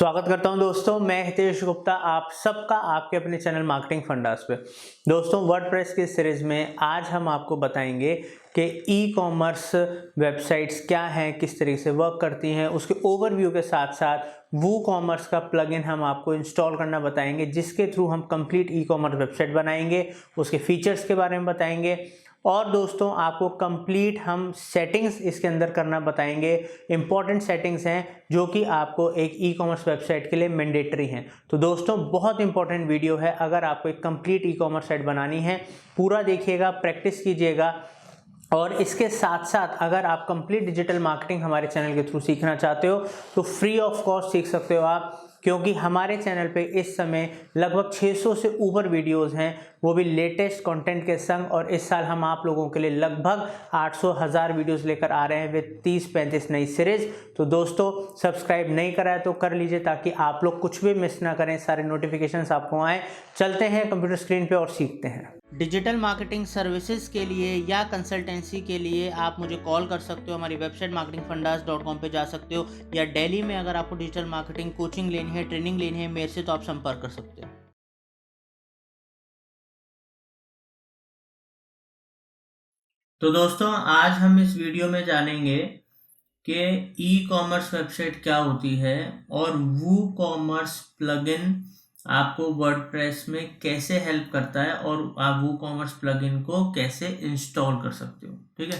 स्वागत करता हूं दोस्तों, मैं हितेश गुप्ता आप सबका आपके अपने चैनल मार्केटिंग फंडास पे। दोस्तों, वर्डप्रेस की सीरीज में आज हम आपको बताएंगे कि ई कॉमर्स वेबसाइट्स क्या हैं, किस तरीके से वर्क करती हैं। उसके ओवरव्यू के साथ साथ वूकॉमर्स का प्लगइन हम आपको इंस्टॉल करना बताएंगे, जिसके थ्रू हम कंप्लीट ई कॉमर्स वेबसाइट बनाएंगे। उसके फीचर्स के बारे में बताएंगे और दोस्तों आपको कंप्लीट हम सेटिंग्स इसके अंदर करना बताएंगे। इंपॉर्टेंट सेटिंग्स हैं जो कि आपको एक ई कॉमर्स वेबसाइट के लिए मैंडेटरी हैं। तो दोस्तों, बहुत इंपॉर्टेंट वीडियो है। अगर आपको एक कंप्लीट ई कॉमर्स साइट बनानी है, पूरा देखिएगा, प्रैक्टिस कीजिएगा। और इसके साथ साथ अगर आप कंप्लीट डिजिटल मार्केटिंग हमारे चैनल के थ्रू सीखना चाहते हो तो फ्री ऑफ कॉस्ट सीख सकते हो आप, क्योंकि हमारे चैनल पे इस समय लगभग 600 से ऊपर वीडियोस हैं, वो भी लेटेस्ट कंटेंट के संग। और इस साल हम आप लोगों के लिए लगभग 800,000 वीडियोस लेकर आ रहे हैं विद 30-35 नई सीरीज। तो दोस्तों, सब्सक्राइब नहीं करा है तो कर लीजिए, ताकि आप लोग कुछ भी मिस ना करें, सारे नोटिफिकेशंस आपको आए। चलते हैं कंप्यूटर स्क्रीन पे और सीखते हैं। डिजिटल मार्केटिंग सर्विसेज के लिए या कंसल्टेंसी के लिए आप मुझे कॉल कर सकते हो। हमारी वेबसाइट marketingfundas.com पे जा सकते हो, या दिल्ली में अगर आपको डिजिटल मार्केटिंग कोचिंग लेनी है, ट्रेनिंग लेनी है मेरे से, तो आप संपर्क कर सकते हो। तो दोस्तों, आज हम इस वीडियो में जानेंगे कि ई कॉमर्स वेबसाइट क्या होती है और वूकॉमर्स प्लगइन आपको वर्डप्रेस में कैसे हेल्प करता है और आप वूकॉमर्स प्लगइन को कैसे इंस्टॉल कर सकते हो। ठीक है,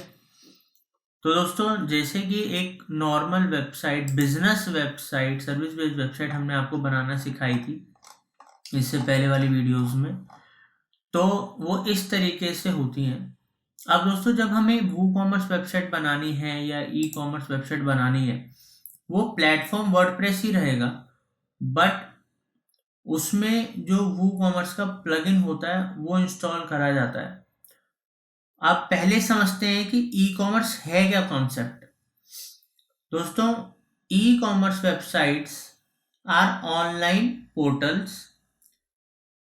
तो दोस्तों, जैसे कि एक normal website, business website, service based website हमने आपको बनाना सिखाई थी इससे पहले वाली वीडियोस में, तो वो इस तरीके से होती हैं। अब दोस्तों, जब हमें वूकॉमर्स वेबसाइट बनानी है या ई कॉमर्स वेबसाइट बनानी है, वो प्लेटफॉर्म वर्डप्रेस ही रहेगा, बट उसमें जो वूकॉमर्स का प्लगइन होता है वो इंस्टॉल करा जाता है। आप पहले समझते हैं कि ई कॉमर्स है क्या कॉन्सेप्ट। दोस्तों, e commerce websites are online portals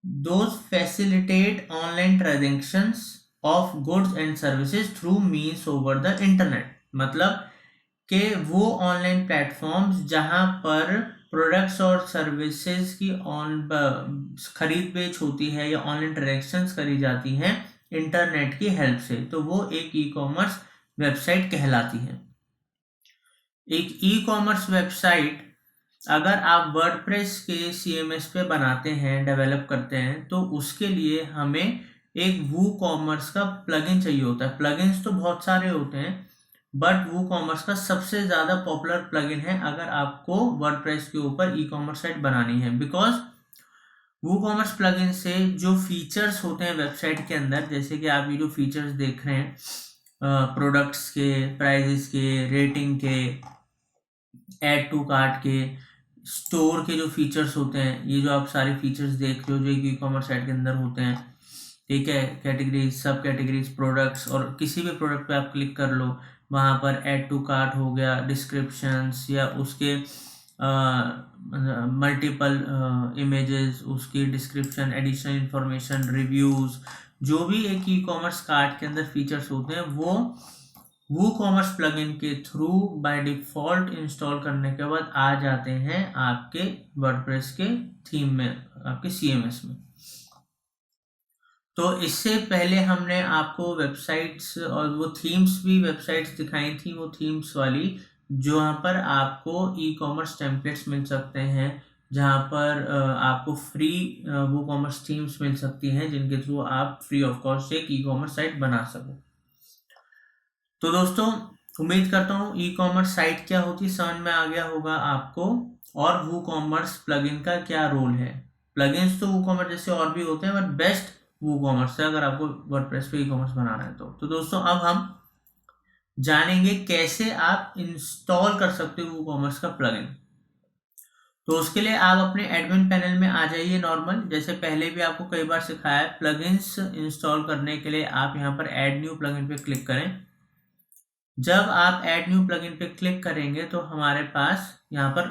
those facilitate online transactions of goods and services through means over the internet। मतलब कि वो ऑनलाइन प्लेटफॉर्म्स जहां पर प्रोडक्ट्स और सर्विसेज की खरीद बेच होती है या ऑनलाइन ट्रांजैक्शंस करी जाती हैं इंटरनेट की हेल्प से, तो वो एक ई कॉमर्स वेबसाइट कहलाती है। एक ई कॉमर्स वेबसाइट अगर आप वर्डप्रेस के सीएमएस पे बनाते हैं, डेवलप करते हैं, तो उसके लिए हमें एक वूकॉमर्स का प्लगइन चाहिए होता है। प्लगइन्स तो बहुत सारे होते हैं, बट वूकॉमर्स का सबसे ज़्यादा पॉपुलर प्लगइन है अगर आपको वर्डप्रेस के ऊपर ई कॉमर्स साइट बनानी है। बिकॉज वूकॉमर्स प्लगइन से जो फीचर्स होते हैं वेबसाइट के अंदर, जैसे कि आप ये जो फीचर्स देख रहे हैं, प्रोडक्ट्स के, प्राइजेस के, रेटिंग के, ऐड टू कार्ट के, स्टोर के जो फीचर्स होते हैं, ये जो आप सारे फीचर्स देख रहे हो जो ई कॉमर्स साइट के अंदर होते हैं, ठीक है, कैटेगरीज, सब कैटेगरीज, प्रोडक्ट्स, और किसी भी प्रोडक्ट पे आप क्लिक कर लो, वहाँ पर ऐड टू कार्ट हो गया, डिस्क्रिप्शंस या उसके मल्टीपल इमेजेस, उसकी डिस्क्रिप्शन, एडिशनल इंफॉर्मेशन, रिव्यूज़, जो भी एक ई कॉमर्स कार्ट के अंदर फीचर्स होते हैं वो वूकॉमर्स प्लगइन के थ्रू बाय डिफॉल्ट इंस्टॉल करने के बाद आ जाते हैं आपके वर्डप्रेस के थीम में, आपके सीएमएस में। तो इससे पहले हमने आपको वेबसाइट्स और वो थीम्स भी वेबसाइट्स दिखाई थी, वो थीम्स वाली जहाँ पर आपको ई कॉमर्स टेम्पलेट्स मिल सकते हैं, जहाँ पर आपको फ्री वूकॉमर्स थीम्स मिल सकती हैं, जिनके थ्रू आप फ्री ऑफ कॉस्ट एक ई कॉमर्स साइट बना सको। तो दोस्तों, उम्मीद करता हूँ ई कॉमर्स साइट क्या होती है समझ में आ गया होगा आपको, और वूकॉमर्स प्लगइन का क्या रोल है। प्लगइन्स तो वूकॉमर्स जैसे और भी होते हैं, बट बेस्ट वूकॉमर्स है अगर आपको वर्डप्रेस पे ई कॉमर्स बनाना है तो दोस्तों, अब हम जानेंगे कैसे आप इंस्टॉल कर सकते हो वूकॉमर्स का प्लगइन। तो उसके लिए आप अपने एडमिन पैनल में आ जाइए नॉर्मल, जैसे पहले भी आपको कई बार सिखाया है। प्लगइन्स इंस्टॉल करने के लिए आप यहाँ पर ऐड न्यू प्लगइन पे क्लिक करें। जब आप ऐड न्यू प्लगइन पे क्लिक करेंगे तो हमारे पास यहाँ पर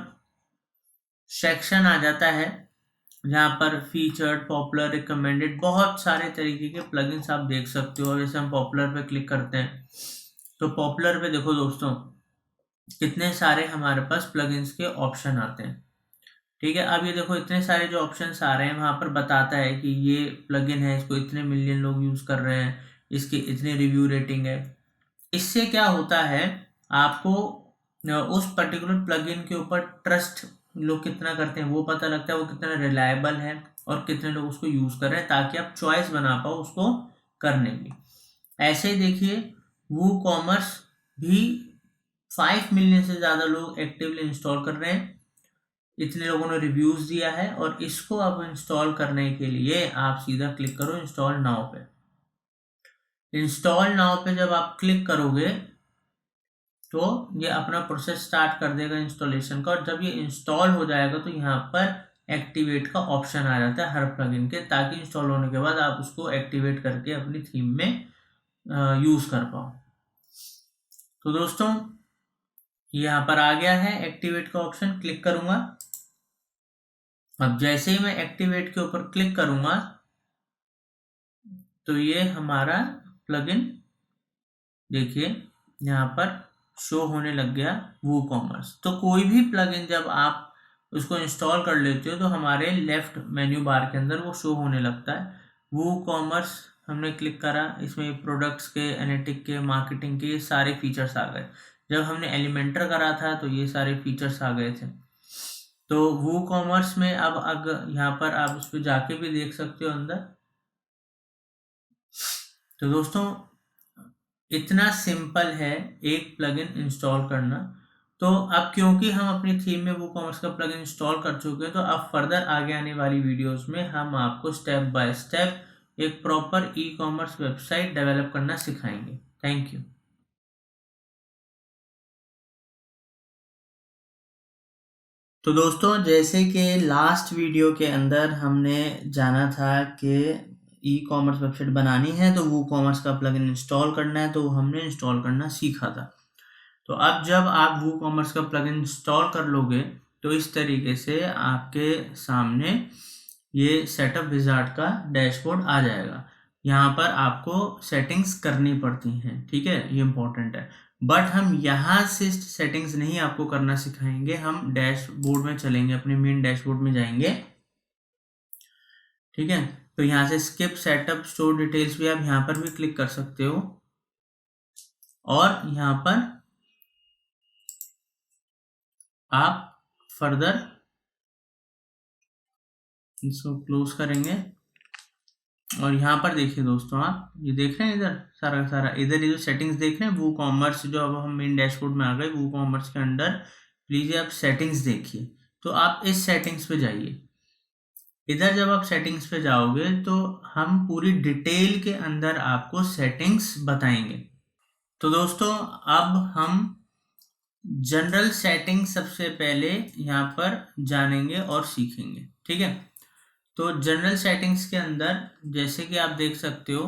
सेक्शन आ जाता है जहाँ पर फीचर्ड, पॉपुलर, रिकमेंडेड, बहुत सारे तरीके के प्लगइन्स आप देख सकते हो। जैसे हम पॉपुलर पे क्लिक करते हैं तो पॉपुलर पे देखो दोस्तों, कितने सारे हमारे पास प्लगइन्स के ऑप्शन आते हैं। ठीक है। अब ये देखो इतने सारे जो ऑप्शंस आ रहे हैं वहाँ पर बताता है कि ये प्लगइन है, इसको इतने मिलियन लोग यूज़ कर रहे हैं, इसकी इतनी रिव्यू रेटिंग है। इससे क्या होता है, आपको उस पर्टिकुलर प्लगइन के ऊपर ट्रस्ट लोग कितना करते हैं वो पता लगता है, वो कितना रिलायबल है और कितने लोग उसको यूज़ कर रहे हैं, ताकि आप चॉइस बना पाओ उसको करने की। ऐसे ही देखिए वूकॉमर्स भी 5 मिलियन से ज़्यादा लोग एक्टिवली इंस्टॉल कर रहे हैं, इतने लोगों ने रिव्यूज़ दिया है। और इसको आप इंस्टॉल करने के लिए आप सीधा क्लिक करो इंस्टॉल नाउ पे। इंस्टॉल नाउ पे जब आप क्लिक करोगे तो ये अपना प्रोसेस स्टार्ट कर देगा इंस्टॉलेशन का, और जब ये इंस्टॉल हो जाएगा तो यहाँ पर एक्टिवेट का ऑप्शन आ जाता है हर प्लगइन के, ताकि इंस्टॉल होने के बाद आप उसको एक्टिवेट करके अपनी थीम में यूज़ कर पाओ। तो दोस्तों यहाँ पर आ गया है एक्टिवेट का ऑप्शन, क्लिक करूँगा। अब जैसे ही मैं एक्टिवेट के ऊपर क्लिक करूँगा तो ये हमारा प्लगइन देखिए यहाँ पर शो होने लग गया वूकॉमर्स। तो कोई भी प्लगइन जब आप उसको इंस्टॉल कर लेते हो तो हमारे लेफ्ट मेन्यू बार के अंदर वो शो होने लगता है। वूकॉमर्स हमने क्लिक करा, इसमें प्रोडक्ट्स के, एनालिटिक के, मार्केटिंग के सारे फीचर्स आ गए। जब हमने एलिमेंटर करा था तो ये सारे फीचर्स आ गए थे। तो वूकॉमर्स में अब अगर यहाँ पर आप उस पर जाके भी देख सकते हो अंदर। तो दोस्तों इतना सिंपल है एक प्लगइन इंस्टॉल करना। तो अब क्योंकि हम अपनी थीम में वूकॉमर्स का प्लगइन इंस्टॉल कर चुके हैं, तो अब फर्दर आगे आने वाली वीडियोस में हम आपको स्टेप बाय स्टेप एक proper e commerce website develop करना सिखाएंगे। Thank you. तो दोस्तों जैसे कि लास्ट वीडियो के अंदर हमने जाना था कि ई कॉमर्स वेबसाइट बनानी है तो वूकॉमर्स का प्लगइन इंस्टॉल करना है, तो हमने इंस्टॉल करना सीखा था। तो अब जब आप वूकॉमर्स का प्लगइन इंस्टॉल कर लोगे तो इस तरीके से आपके सामने ये सेटअप विजार्ड का डैशबोर्ड आ जाएगा। यहाँ पर आपको सेटिंग्स करनी पड़ती हैं, ठीक है, ये इंपॉर्टेंट है। बट हम यहाँ से सेटिंग्स नहीं आपको करना सिखाएंगे, हम डैशबोर्ड में चलेंगे, अपने मेन डैशबोर्ड में जाएंगे, ठीक है। तो यहाँ से स्किप सेटअप स्टोर डिटेल्स भी आप यहाँ पर भी क्लिक कर सकते हो, और यहाँ पर आप फर्दर इसको क्लोज करेंगे। और यहाँ पर देखिए दोस्तों, आप ये देख रहे हैं इधर सारा का सारा, इधर ये जो सेटिंग्स देख रहे हैं वूकॉमर्स, जो अब हम मेन डैशबोर्ड में आ गए वूकॉमर्स के अंडर, प्लीज आप सेटिंग्स देखिए। तो आप इस सेटिंग्स पे जाइए। इधर जब आप सेटिंग्स पे जाओगे तो हम पूरी डिटेल के अंदर आपको सेटिंग्स बताएंगे। तो दोस्तों अब हम जनरल सेटिंग सबसे पहले यहाँ पर जानेंगे और सीखेंगे, ठीक है। तो जनरल सेटिंग्स के अंदर जैसे कि आप देख सकते हो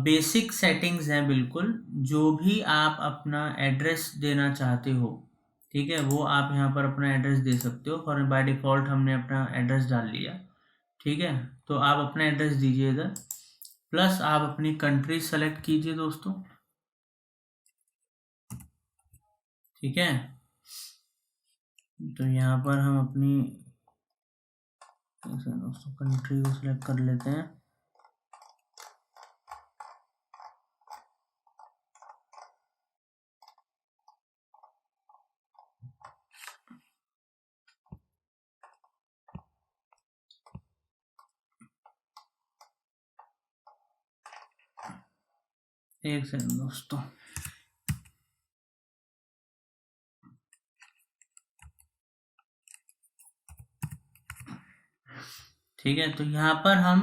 बेसिक सेटिंग्स हैं बिल्कुल, जो भी आप अपना एड्रेस देना चाहते हो, ठीक है, वो आप यहाँ पर अपना एड्रेस दे सकते हो। और बाय डिफ़ॉल्ट हमने अपना एड्रेस डाल लिया, ठीक है। तो आप अपना एड्रेस दीजिए इधर, प्लस आप अपनी कंट्री सेलेक्ट कीजिए दोस्तों, ठीक है। तो यहाँ पर हम अपनी दोस्तों कंट्री को सिलेक्ट कर लेते हैं। एक सेकंड दोस्तों, ठीक है। तो यहाँ पर हम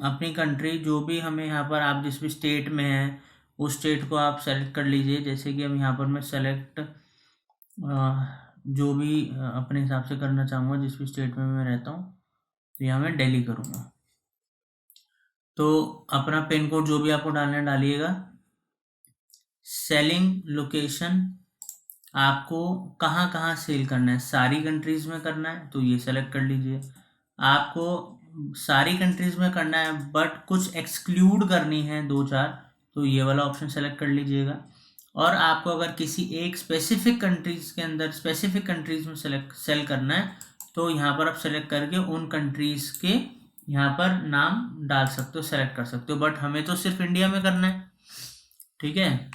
अपनी कंट्री, जो भी हमें यहाँ पर, आप जिस भी स्टेट में हैं उस स्टेट को आप सेलेक्ट कर लीजिए। जैसे कि अब यहाँ पर मैं सेलेक्ट जो भी अपने हिसाब से करना चाहूँगा, जिस भी स्टेट में मैं रहता हूँ, तो यहाँ मैं दिल्ली करूँगा। तो अपना पिन कोड जो भी आपको डालना है डालिएगा। सेलिंग लोकेशन, आपको कहाँ कहाँ सेल करना है, सारी कंट्रीज़ में करना है तो ये सेलेक्ट कर लीजिए। आपको सारी कंट्रीज़ में करना है बट कुछ एक्सक्लूड करनी है 2-4, तो ये वाला ऑप्शन सेलेक्ट कर लीजिएगा। और आपको अगर किसी एक स्पेसिफिक कंट्रीज के अंदर स्पेसिफिक कंट्रीज में सेल करना है तो यहाँ पर आप सेलेक्ट करके उन कंट्रीज के यहाँ पर नाम डाल सकते हो, सेलेक्ट कर सकते हो। बट हमें तो सिर्फ इंडिया में करना है, ठीक है।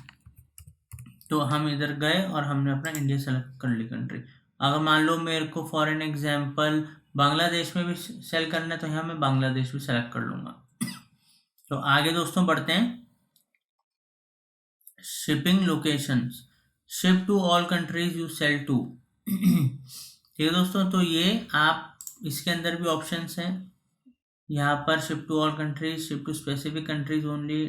तो हम इधर गए और हमने अपना इंडिया सेलेक्ट कर ली कंट्री। अगर मान लो मेरे को फॉर एन एग्जाम्पल बांग्लादेश में भी सेल करना है तो यहाँ मैं बांग्लादेश भी सेलेक्ट कर लूँगा। तो आगे दोस्तों बढ़ते हैं। Shipping locations, ship to all countries you sell to. ठीक है दोस्तों, तो ये आप इसके अंदर भी ऑप्शंस हैं यहाँ पर, ship to all countries, ship to specific countries only,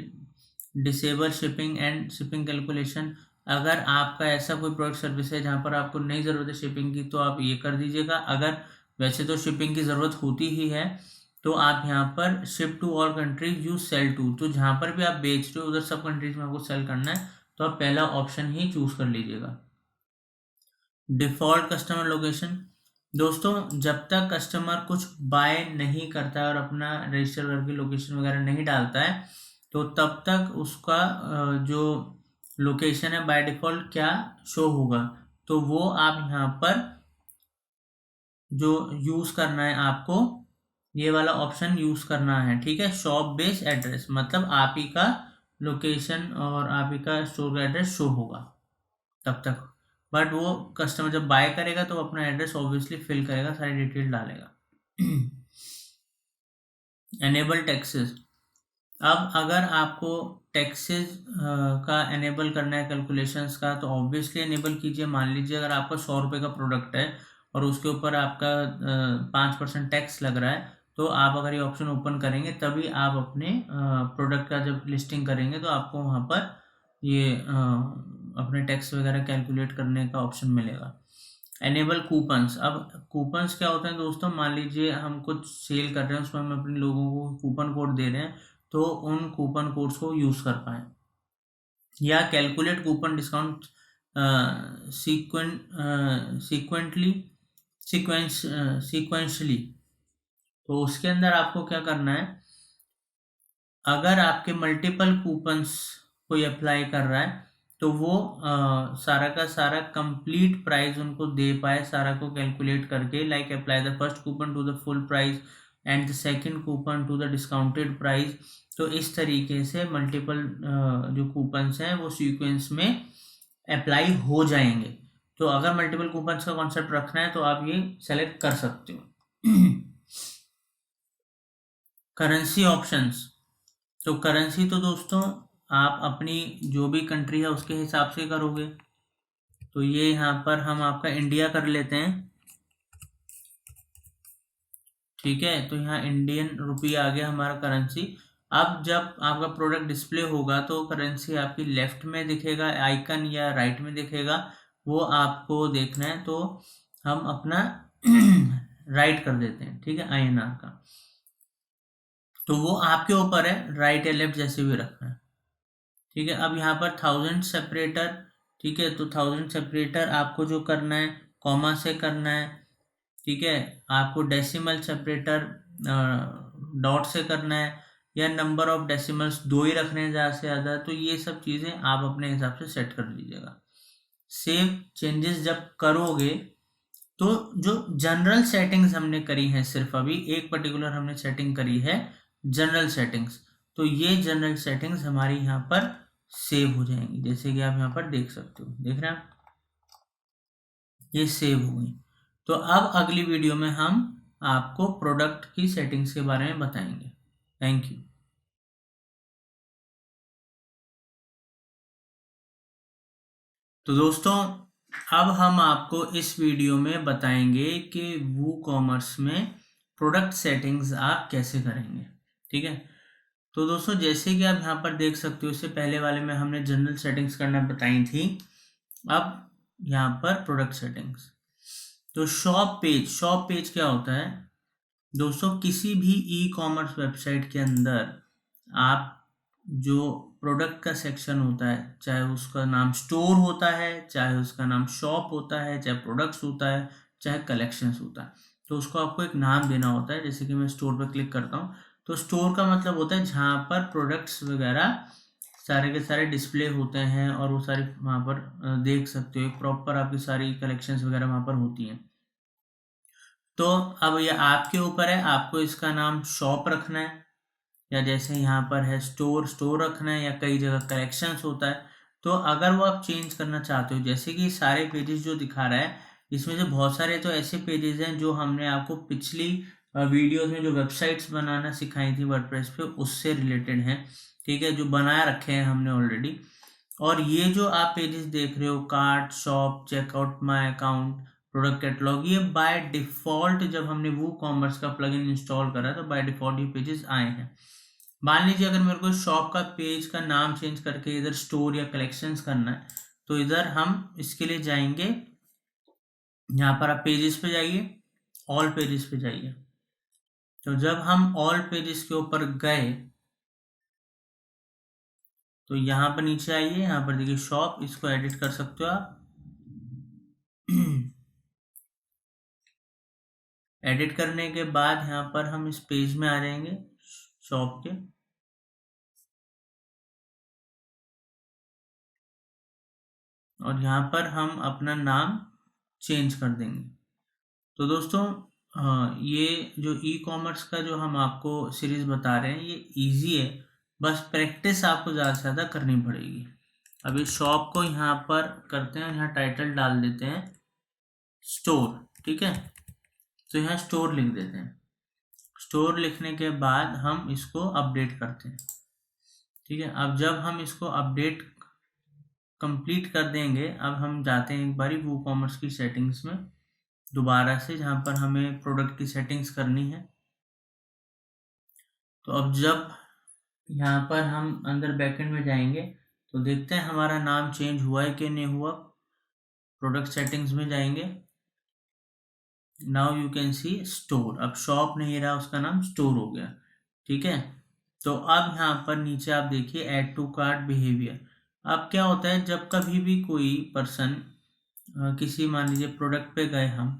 disable shipping and shipping calculation. अगर आपका ऐसा कोई प्रोडक्ट सर्विस है जहाँ पर आपको नहीं ज़रूरत है शिपिंग की तो आप ये कर दीजिएगा। अगर वैसे तो शिपिंग की ज़रूरत होती ही है तो आप यहाँ पर ship to all countries you sell to, तो जहाँ पर भी आप बेच रहे हो उधर सब कंट्रीज में आपको सेल करना है तो आप पहला ऑप्शन ही चूज कर लीजिएगा। डिफॉल्ट कस्टमर लोकेशन, दोस्तों जब तक कस्टमर कुछ बाय नहीं करता है और अपना रजिस्टर करके लोकेशन वगैरह नहीं डालता है तो तब तक उसका जो लोकेशन है बाय डिफॉल्ट क्या शो होगा, तो वो आप यहाँ पर जो यूज करना है आपको ये वाला ऑप्शन यूज करना है, ठीक है। शॉप बेस्ड एड्रेस, मतलब आप ही का लोकेशन और आप ही का स्टोर का एड्रेस शो होगा तब तक। बट वो कस्टमर जब बाय करेगा तो अपना एड्रेस ऑब्वियसली फिल करेगा, सारी डिटेल डालेगा। एनेबल टैक्सेस, अब अगर आपको टैक्सेस का एनेबल करना है कैलकुलेशंस का तो ऑब्वियसली एनेबल कीजिए। मान लीजिए अगर आपका 100 रुपये का प्रोडक्ट है और उसके ऊपर आपका 5% टैक्स लग रहा है तो आप अगर ये ऑप्शन ओपन करेंगे तभी आप अपने प्रोडक्ट का जब लिस्टिंग करेंगे तो आपको वहाँ पर ये अपने टैक्स वगैरह कैलकुलेट करने का ऑप्शन मिलेगा। एनेबल कूपन्स, अब कूपन्स क्या होते हैं दोस्तों, मान लीजिए हम कुछ सेल कर रहे हैं उसमें हम अपने लोगों को कूपन कोड दे रहे हैं तो उन कूपन कोड्स को यूज कर पाए। या कैलकुलेट कूपन डिस्काउंट सीक्वेंशली, तो उसके अंदर आपको क्या करना है, अगर आपके मल्टीपल कूपन्स कोई अप्लाई कर रहा है तो वो सारा का सारा कंप्लीट प्राइस उनको दे पाए, सारा को कैलकुलेट करके, like apply the first coupon to the full price and the second coupon to the discounted price. तो इस तरीके से मल्टीपल जो कूपन्स हैं वो सीक्वेंस में अप्लाई हो जाएंगे। तो अगर मल्टीपल कूपन्स का कॉन्सेप्ट रखना है तो आप ये सेलेक्ट कर सकते हो। करेंसी ऑप्शंस, तो करेंसी तो दोस्तों आप अपनी जो भी कंट्री है उसके हिसाब से करोगे। तो ये यहाँ पर हम आपका इंडिया कर लेते हैं, ठीक है। तो यहाँ इंडियन रुपी आ गया हमारा करेंसी। अब जब आपका प्रोडक्ट डिस्प्ले होगा तो करेंसी आपकी लेफ्ट में दिखेगा आइकन या राइट में दिखेगा, वो आपको देखना है। तो हम अपना राइट कर देते हैं, ठीक है, INR का। तो वो आपके ऊपर है, राइट या लेफ्ट जैसे भी रखना है, ठीक है। अब यहाँ पर 1000 सेपरेटर, ठीक है, तो 1000 सेपरेटर आपको जो करना है कॉमा से करना है, ठीक है। आपको डेसिमल सेपरेटर डॉट से करना है या नंबर ऑफ डेसिमल्स 2 ही रखने हैं ज़्यादा से ज़्यादा, तो ये सब चीज़ें आप अपने हिसाब से सेट कर लीजिएगा। सेव चेंजेस जब करोगे तो जो जनरल सेटिंग्स हमने करी हैं, सिर्फ अभी एक पर्टिकुलर हमने सेटिंग करी है जनरल सेटिंग्स, तो ये जनरल सेटिंग्स हमारी यहाँ पर सेव हो जाएंगी, जैसे कि आप यहाँ पर देख सकते हो, देख रहे हैं आप, ये सेव हो गई। तो अब अगली वीडियो में हम आपको प्रोडक्ट की सेटिंग्स के बारे में बताएंगे। Thank you. तो दोस्तों अब हम आपको इस वीडियो में बताएंगे कि वूकॉमर्स में प्रोडक्ट सेटिंग्स आप कैसे करेंगे, ठीक है। तो दोस्तों जैसे कि आप यहाँ पर देख सकते हो, इससे पहले वाले में हमने जनरल सेटिंग्स करना बताई थी, अब यहाँ पर प्रोडक्ट सेटिंग्स। तो शॉप पेज क्या होता है दोस्तों, किसी भी ई-कॉमर्स वेबसाइट के अंदर आप जो प्रोडक्ट का सेक्शन होता है, चाहे उसका नाम स्टोर होता है, चाहे उसका नाम शॉप होता है, चाहे प्रोडक्ट्स होता है, चाहे कलेक्शंस होता है, तो उसको आपको एक नाम देना होता है। जैसे कि मैं स्टोर पर क्लिक करता हूँ तो स्टोर का मतलब होता है जहाँ पर प्रोडक्ट्स वगैरह सारे के सारे डिस्प्ले होते हैं और वो सारे वहाँ पर देख सकते हो, प्रॉपर आपकी सारी कलेक्शंस वगैरह वहाँ पर होती हैं। तो अब ये आपके ऊपर है, आपको इसका नाम शॉप रखना है या जैसे यहाँ पर है स्टोर रखना है, या कई जगह कलेक्शंस होता है। तो अगर वो आप चेंज करना चाहते हो, जैसे कि सारे पेजेस जो दिखा रहा है इसमें से बहुत सारे तो ऐसे पेजेस हैं जो हमने आपको पिछली वीडियोस में जो वेबसाइट्स बनाना सिखाई थी वर्डप्रेस पे उससे रिलेटेड हैं, ठीक है, जो बनाया रखे हैं हमने ऑलरेडी। और ये जो आप पेजेस देख रहे हो, cart, shop, checkout, my account, product catalog, ये बाय डिफ़ॉल्ट जब हमने वूकॉमर्स का प्लगइन इंस्टॉल करा तो बाय डिफ़ॉल्ट ये पेजेस आए हैं। मान लीजिए अगर मेरे को शॉप का पेज का नाम चेंज करके इधर स्टोर या कलेक्शंस करना है, तो इधर हम इसके लिए जाएंगे, यहाँ पर आप पेजेस पे जाइए, ऑल पेजेस पे जाइए। तो जब हम ऑल पेजेस के ऊपर गए तो यहाँ पर नीचे आइए, यहाँ पर देखिए शॉप, इसको एडिट कर सकते हो आप। एडिट करने के बाद यहाँ पर हम इस पेज में आ जाएंगे शॉप के, और यहाँ पर हम अपना नाम चेंज कर देंगे। तो दोस्तों ये जो ई कॉमर्स का जो हम आपको सीरीज बता रहे हैं ये इजी है, बस प्रैक्टिस आपको ज़्यादा से ज़्यादा करनी पड़ेगी। अभी शॉप को यहाँ पर करते हैं, यहाँ टाइटल डाल देते हैं स्टोर, ठीक है। तो यहाँ स्टोर लिख देते हैं। स्टोर लिखने के बाद हम इसको अपडेट करते हैं, ठीक है। अब जब हम इसको अपडेट कंप्लीट कर देंगे, अब हम जाते हैं एक बारी वूकॉमर्स की सेटिंग्स में दोबारा से, जहाँ पर हमें प्रोडक्ट की सेटिंग्स करनी है। तो अब जब यहाँ पर हम अंदर बैकएंड में जाएंगे तो देखते हैं हमारा नाम चेंज हुआ है कि नहीं हुआ। प्रोडक्ट सेटिंग्स में जाएंगे, now you can see store, अब शॉप नहीं रहा, उसका नाम स्टोर हो गया, ठीक है। तो अब यहाँ पर नीचे आप देखिए ऐड टू कार्ट बिहेवियर। अब क्या होता है, जब कभी भी कोई पर्सन किसी, मान लीजिए प्रोडक्ट पे गए हम,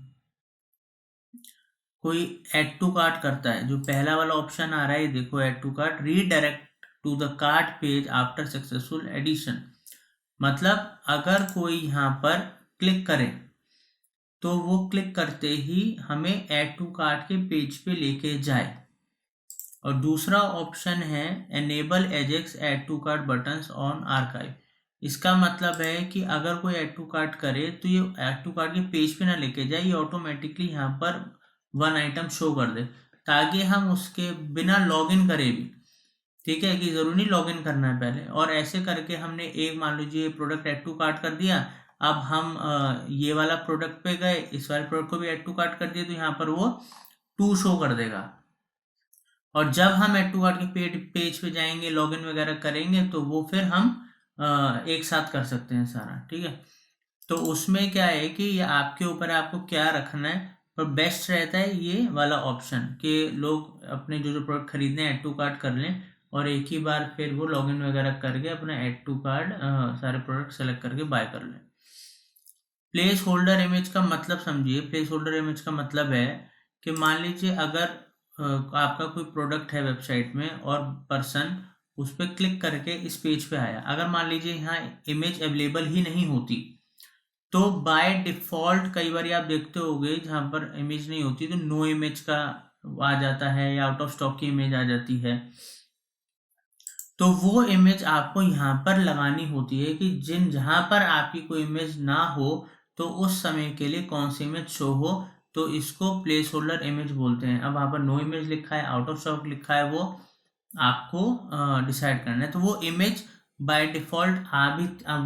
कोई ऐड टू कार्ट करता है, जो पहला वाला ऑप्शन आ रहा है देखो, add to cart, redirect to the cart page after successful addition. मतलब अगर कोई यहाँ पर क्लिक करे तो वो क्लिक करते ही हमें ऐड टू कार्ट के पेज पे लेके जाए। और दूसरा ऑप्शन है enable AJAX add to cart buttons on archive. इसका मतलब है कि अगर कोई ऐड टू कार्ट करे तो ये ऐड टू कार्ट के पेज पे ना लेके जाए, ये ऑटोमेटिकली यहाँ पर वन आइटम शो कर दे, ताकि हम उसके बिना लॉगिन करे भी, ठीक है, कि जरूरी नहीं लॉगिन करना है पहले। और ऐसे करके हमने एक, मान लीजिए प्रोडक्ट ऐड टू कार्ट कर दिया, अब हम ये वाला प्रोडक्ट पे गए, इस वाले प्रोडक्ट को भी ऐड टू कार्ट कर दिया, तो यहाँ पर वो 2 शो कर देगा। और जब हम ऐड टू कार्ट के पेज पे जाएंगे, लॉगिन वगैरह करेंगे, तो वो फिर हम एक साथ कर सकते हैं सारा, ठीक है। तो उसमें क्या है कि ये आपके ऊपर है, आपको क्या रखना है, पर बेस्ट रहता है ये वाला ऑप्शन कि लोग अपने जो प्रोडक्ट खरीदने ऐड टू कार्ट कर लें और एक ही बार फिर वो लॉगिन वगैरह करके अपना ऐड टू कार्ट सारे प्रोडक्ट सेलेक्ट करके बाय कर लें। प्लेस होल्डर इमेज का मतलब समझिए। प्लेस होल्डर इमेज का मतलब है कि मान लीजिए अगर आपका कोई प्रोडक्ट है वेबसाइट में और पर्सन उस पर क्लिक करके इस पेज पे आया, अगर मान लीजिए यहाँ इमेज अवेलेबल ही नहीं होती, तो बाय डिफ़ॉल्ट कई बार आप देखते होंगे जहाँ पर इमेज नहीं होती तो नो इमेज का आ जाता है या आउट ऑफ स्टॉक की इमेज आ जाती है। तो वो इमेज आपको यहाँ पर लगानी होती है कि जहाँ पर आपकी कोई इमेज ना हो तो उस समय के लिए कौन सी इमेज शो हो, तो इसको प्लेस होल्डर इमेज बोलते हैं। अब वहाँ पर नो इमेज लिखा है, आउट ऑफ स्टॉक लिखा है, वो आपको डिसाइड करना है। तो वो इमेज बाय डिफ़ॉल्ट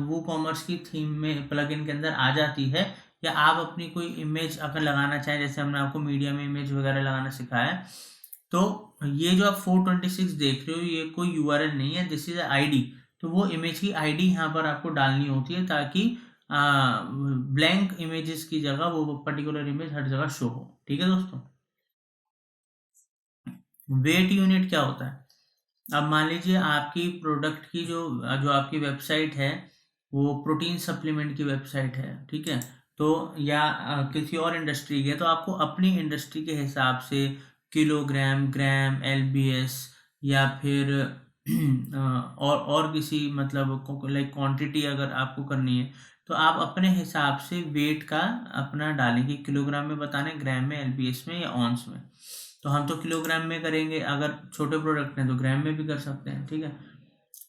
वो कॉमर्स की थीम में प्लगइन के अंदर आ जाती है, या आप अपनी कोई इमेज अगर लगाना चाहें, जैसे हमने आपको मीडिया में इमेज वगैरह लगाना सिखाया है, तो ये जो आप 426 देख रहे हो ये कोई URL नहीं है, दिस इज ID। तो वो इमेज की ID यहाँ पर आपको डालनी होती है ताकि ब्लैंक इमेजेस की जगह वो पर्टिकुलर इमेज हर जगह शो हो, ठीक है दोस्तों। वेट यूनिट क्या होता है? अब मान लीजिए आपकी प्रोडक्ट की जो आपकी वेबसाइट है वो प्रोटीन सप्लीमेंट की वेबसाइट है, ठीक है, तो या किसी और इंडस्ट्री की है, तो आपको अपनी इंडस्ट्री के हिसाब से किलोग्राम, ग्राम, LBS या फिर और किसी मतलब लाइक क्वांटिटी अगर आपको करनी है तो आप अपने हिसाब से वेट का अपना डालेंगे, किलोग्राम में बताना है, ग्राम में, एलबीएस में या ऑन्स में। तो हम तो किलोग्राम में करेंगे, अगर छोटे प्रोडक्ट हैं तो ग्राम में भी कर सकते हैं, ठीक है।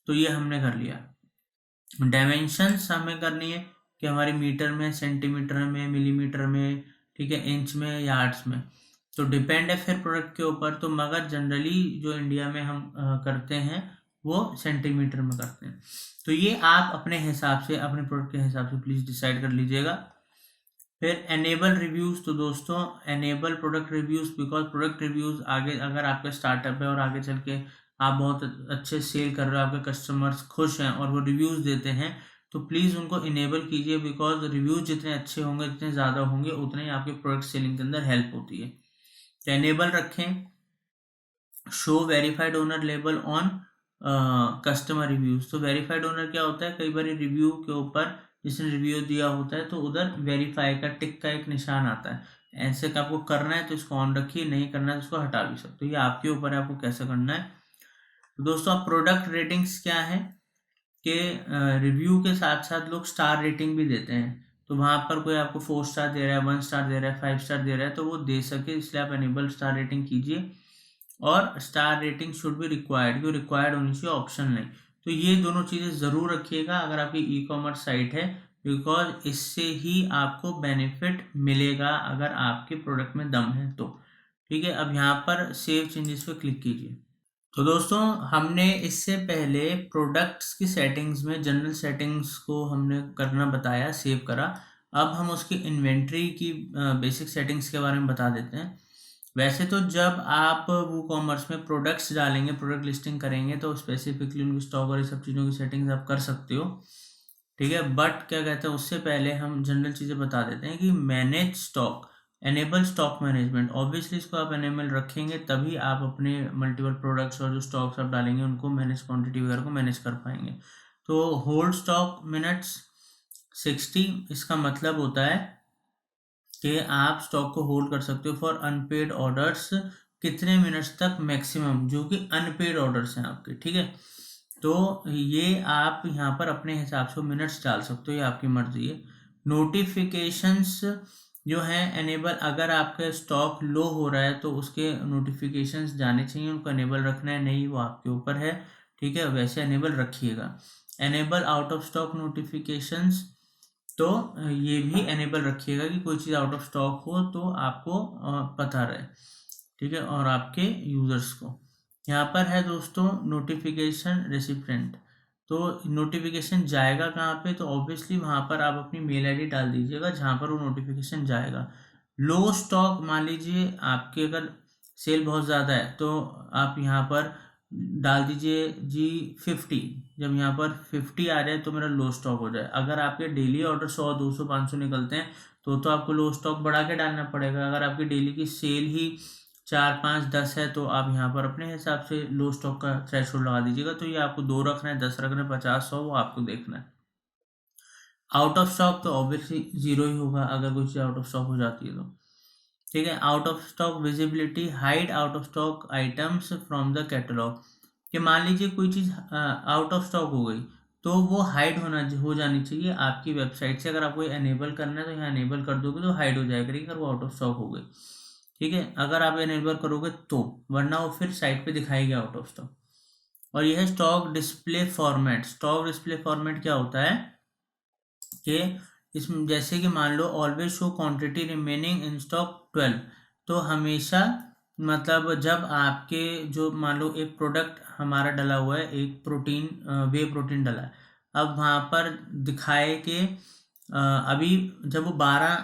तो ये हमने कर लिया। डायमेंशंस हमें करनी है कि हमारे मीटर में, सेंटीमीटर में, मिलीमीटर में, ठीक है, इंच में, यार्ड्स में। तो डिपेंड है फिर प्रोडक्ट के ऊपर। तो मगर जनरली जो इंडिया में हम करते हैं वो सेंटीमीटर में करते हैं। तो ये आप अपने हिसाब से, अपने प्रोडक्ट के हिसाब से प्लीज़ डिसाइड कर लीजिएगा। फिर एनेबल रिव्यूज़। तो दोस्तों enable product reviews, because product reviews आगे अगर आपका स्टार्टअप है और आगे चल के आप बहुत अच्छे सेल कर रहे हो, आपके कस्टमर्स खुश हैं और वो रिव्यूज़ देते हैं, तो प्लीज़ उनको इनेबल कीजिए। बिकॉज रिव्यूज़ जितने अच्छे होंगे, जितने ज़्यादा होंगे, उतने ही आपके प्रोडक्ट सेलिंग के अंदर हेल्प होती है। तो एनेबल रखें। Show verified owner label on customer reviews. तो वेरीफाइड ओनर क्या होता है, कई बार रिव्यू के ऊपर जिसने रिव्यू दिया होता है तो उधर वेरीफाई का टिक का एक निशान आता है। ऐसे का आपको करना है तो इसको ऑन रखिए, नहीं करना है तो इसको हटा भी सकते हो। ये आपके ऊपर है आपको कैसे करना है। तो दोस्तों आप प्रोडक्ट रेटिंग्स क्या है कि रिव्यू के साथ साथ लोग स्टार रेटिंग भी देते हैं। तो वहाँ पर कोई आपको 4 स्टार दे रहा है, 1 स्टार दे रहा है, 5 स्टार दे रहा है, तो वो दे सके, इसलिए आप एनेबल स्टार रेटिंग कीजिए। और star rating should be required, क्यों रिक्वायर्ड होनी चाहिए, ऑप्शन नहीं। तो ये दोनों चीज़ें ज़रूर रखिएगा अगर आपकी ई कॉमर्स साइट है, बिकॉज इससे ही आपको बेनिफिट मिलेगा अगर आपके प्रोडक्ट में दम है तो। ठीक है, अब यहाँ पर सेव चेंजेस पे क्लिक कीजिए। तो दोस्तों हमने इससे पहले प्रोडक्ट्स की सेटिंग्स में जनरल सेटिंग्स को हमने करना बताया, सेव करा। अब हम उसकी इन्वेंट्री की बेसिक सेटिंग्स के बारे में बता देते हैं। वैसे तो जब आप वो कॉमर्स में प्रोडक्ट्स डालेंगे, प्रोडक्ट लिस्टिंग करेंगे, तो स्पेसिफिकली उनकी स्टॉक और ये सब चीज़ों की सेटिंग्स आप कर सकते हो, ठीक है। बट क्या कहते हैं, उससे पहले हम जनरल चीज़ें बता देते हैं कि manage stock, enable stock management. Obviously इसको आप एनेबल रखेंगे तभी आप अपने मल्टीपल प्रोडक्ट्स और जो स्टॉक्स आप डालेंगे उनको मैनेज, क्वांटिटी वगैरह को मैनेज कर पाएंगे। तो होल्ड स्टॉक मिनट्स 60, इसका मतलब होता है कि आप स्टॉक को होल्ड कर सकते हो फॉर अनपेड ऑर्डर्स, कितने मिनट्स तक मैक्सिमम, जो कि अनपेड ऑर्डर्स हैं आपके, ठीक है। तो ये आप यहाँ पर अपने हिसाब से मिनट्स डाल सकते हो, ये आपकी मर्जी है। नोटिफिकेशंस जो हैं एनेबल, अगर आपका स्टॉक लो हो रहा है तो उसके नोटिफिकेशंस जाने चाहिए, उनको एनेबल रखना है नहीं, वो आपके ऊपर है, ठीक है, वैसे एनेबल रखिएगा। Enable out of stock notifications, तो ये भी एनेबल रखिएगा कि कोई चीज़ आउट ऑफ स्टॉक हो तो आपको पता रहे, ठीक है, और आपके यूज़र्स को। यहाँ पर है दोस्तों नोटिफिकेशन रेसिपिएंट। तो नोटिफिकेशन जाएगा कहाँ पे, तो ऑब्वियसली वहाँ पर आप अपनी मेल आईडी डाल दीजिएगा जहाँ पर वो नोटिफिकेशन जाएगा। लो स्टॉक, मान लीजिए आपके अगर सेल बहुत ज़्यादा है तो आप यहाँ पर डाल दीजिए G50। जब यहाँ पर 50 आ जाए तो मेरा लो स्टॉक हो जाए। अगर आपके डेली ऑर्डर 100, 200, 500 निकलते हैं तो आपको लो स्टॉक बढ़ा के डालना पड़ेगा। अगर आपकी डेली की सेल ही 4, 5, 10 है तो आप यहाँ पर अपने हिसाब से लो स्टॉक का थ्रेशोल्ड लगा दीजिएगा। तो ये आपको 2 रखना है, 10 रखना है, 50, 100, वो आपको देखना है। आउट ऑफ स्टॉक तो ऑब्वियसली 0 ही होगा अगर कोई चीज़ आउट ऑफ स्टॉक हो जाती है तो, ठीक है। Out of stock visibility, hide out of stock items from the catalogue, कि मान लीजिए कोई चीज़ आउट ऑफ स्टॉक हो गई तो वो हाइड हो जानी चाहिए आपकी वेबसाइट से। अगर आपको एनेबल करना है तो यहाँ एनेबल कर दोगे तो हाइड हो जाएगा करेगी अगर वो आउट ऑफ स्टॉक हो गई, ठीक है, अगर आप एनेबल करोगे तो, वरना वो फिर साइट पे दिखाएगी आउट ऑफ स्टॉक। और यह है stock display format. Stock display format क्या होता है कि इसमें जैसे कि मान लो always show quantity remaining in stock 12, तो हमेशा मतलब जब आपके जो मान लो एक प्रोडक्ट हमारा डला हुआ है, एक प्रोटीन वे प्रोटीन डला है, अब वहाँ पर दिखाए कि अभी जब वो 12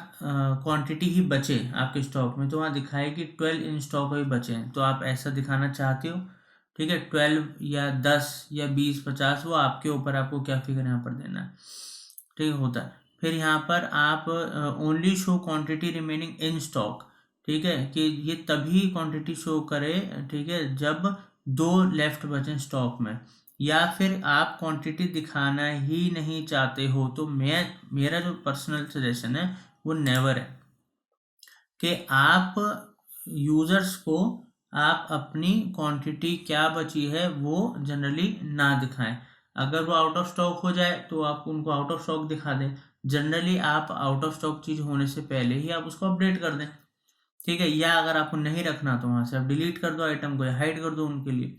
क्वांटिटी ही बचे आपके स्टॉक में तो वहाँ दिखाए कि 12 इन स्टॉक अभी बचे हैं। तो आप ऐसा दिखाना चाहते हो, ठीक है, 12 या 10 या 20, 50, वो आपके ऊपर, आपको क्या फिगर यहाँ पर देना है, ठीक होता है। फिर यहाँ पर आप only show quantity remaining in stock, ठीक है, कि ये तभी क्वांटिटी शो करे, ठीक है, जब 2 लेफ्ट बचे स्टॉक में, या फिर आप क्वांटिटी दिखाना ही नहीं चाहते हो तो मेरा जो पर्सनल सजेशन है वो नेवर है कि आप यूज़र्स को आप अपनी क्वांटिटी क्या बची है वो जनरली ना दिखाएं। अगर वो आउट ऑफ स्टॉक हो जाए तो आप उनको आउट ऑफ स्टॉक दिखा दें। जनरली आप आउट ऑफ स्टॉक चीज़ होने से पहले ही आप उसको अपडेट कर दें, ठीक है। या अगर आपको नहीं रखना तो वहाँ से आप डिलीट कर दो आइटम को या हाइड कर दो उनके लिए।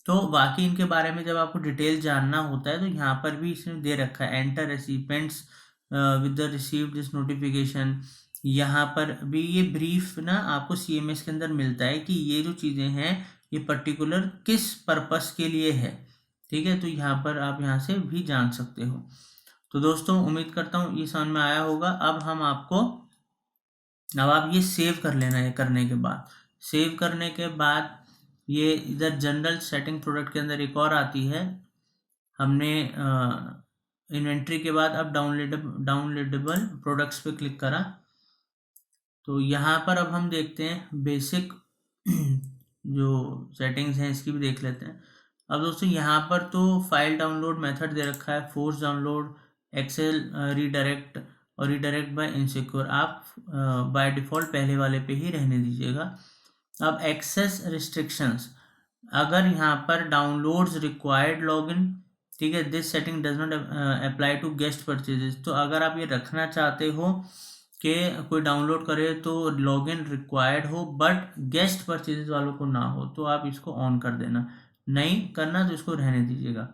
तो बाकी इनके बारे में जब आपको डिटेल जानना होता है तो यहाँ पर भी इसमें दे रखा है enter recipients with the received this notification. यहाँ पर भी ये ब्रीफ ना आपको CMS के अंदर मिलता है कि ये जो चीज़ें हैं ये पर्टिकुलर किस पर्पस के लिए है, ठीक है। तो यहाँ पर आप यहाँ से भी जान सकते हो। तो दोस्तों उम्मीद करता हूँ ये समझ में आया होगा। अब आप ये सेव कर लेना है। करने के बाद सेव करने के बाद ये इधर जनरल सेटिंग प्रोडक्ट के अंदर एक और आती है। हमने इन्वेंट्री के बाद अब डाउनलोडेबल प्रोडक्ट्स पे क्लिक करा तो यहाँ पर अब हम देखते हैं बेसिक जो सेटिंग्स हैं इसकी भी देख लेते हैं। अब दोस्तों यहाँ पर तो फाइल डाउनलोड मेथड दे रखा है, फोर्स डाउनलोड, एक्सेल रीडायरेक्ट और रीडायरेक्ट बाय इनसिक्योर। आप बाय डिफ़ॉल्ट पहले वाले पे ही रहने दीजिएगा। अब एक्सेस रिस्ट्रिक्शंस, अगर यहाँ पर डाउनलोड्स रिक्वायर्ड लॉगिन, ठीक है, this setting does not apply to guest purchases. तो अगर आप ये रखना चाहते हो कि कोई डाउनलोड करे तो लॉगिन रिक्वायर्ड हो बट गेस्ट परचेजेस वालों को ना हो तो आप इसको ऑन कर देना। नहीं करना तो इसको रहने दीजिएगा।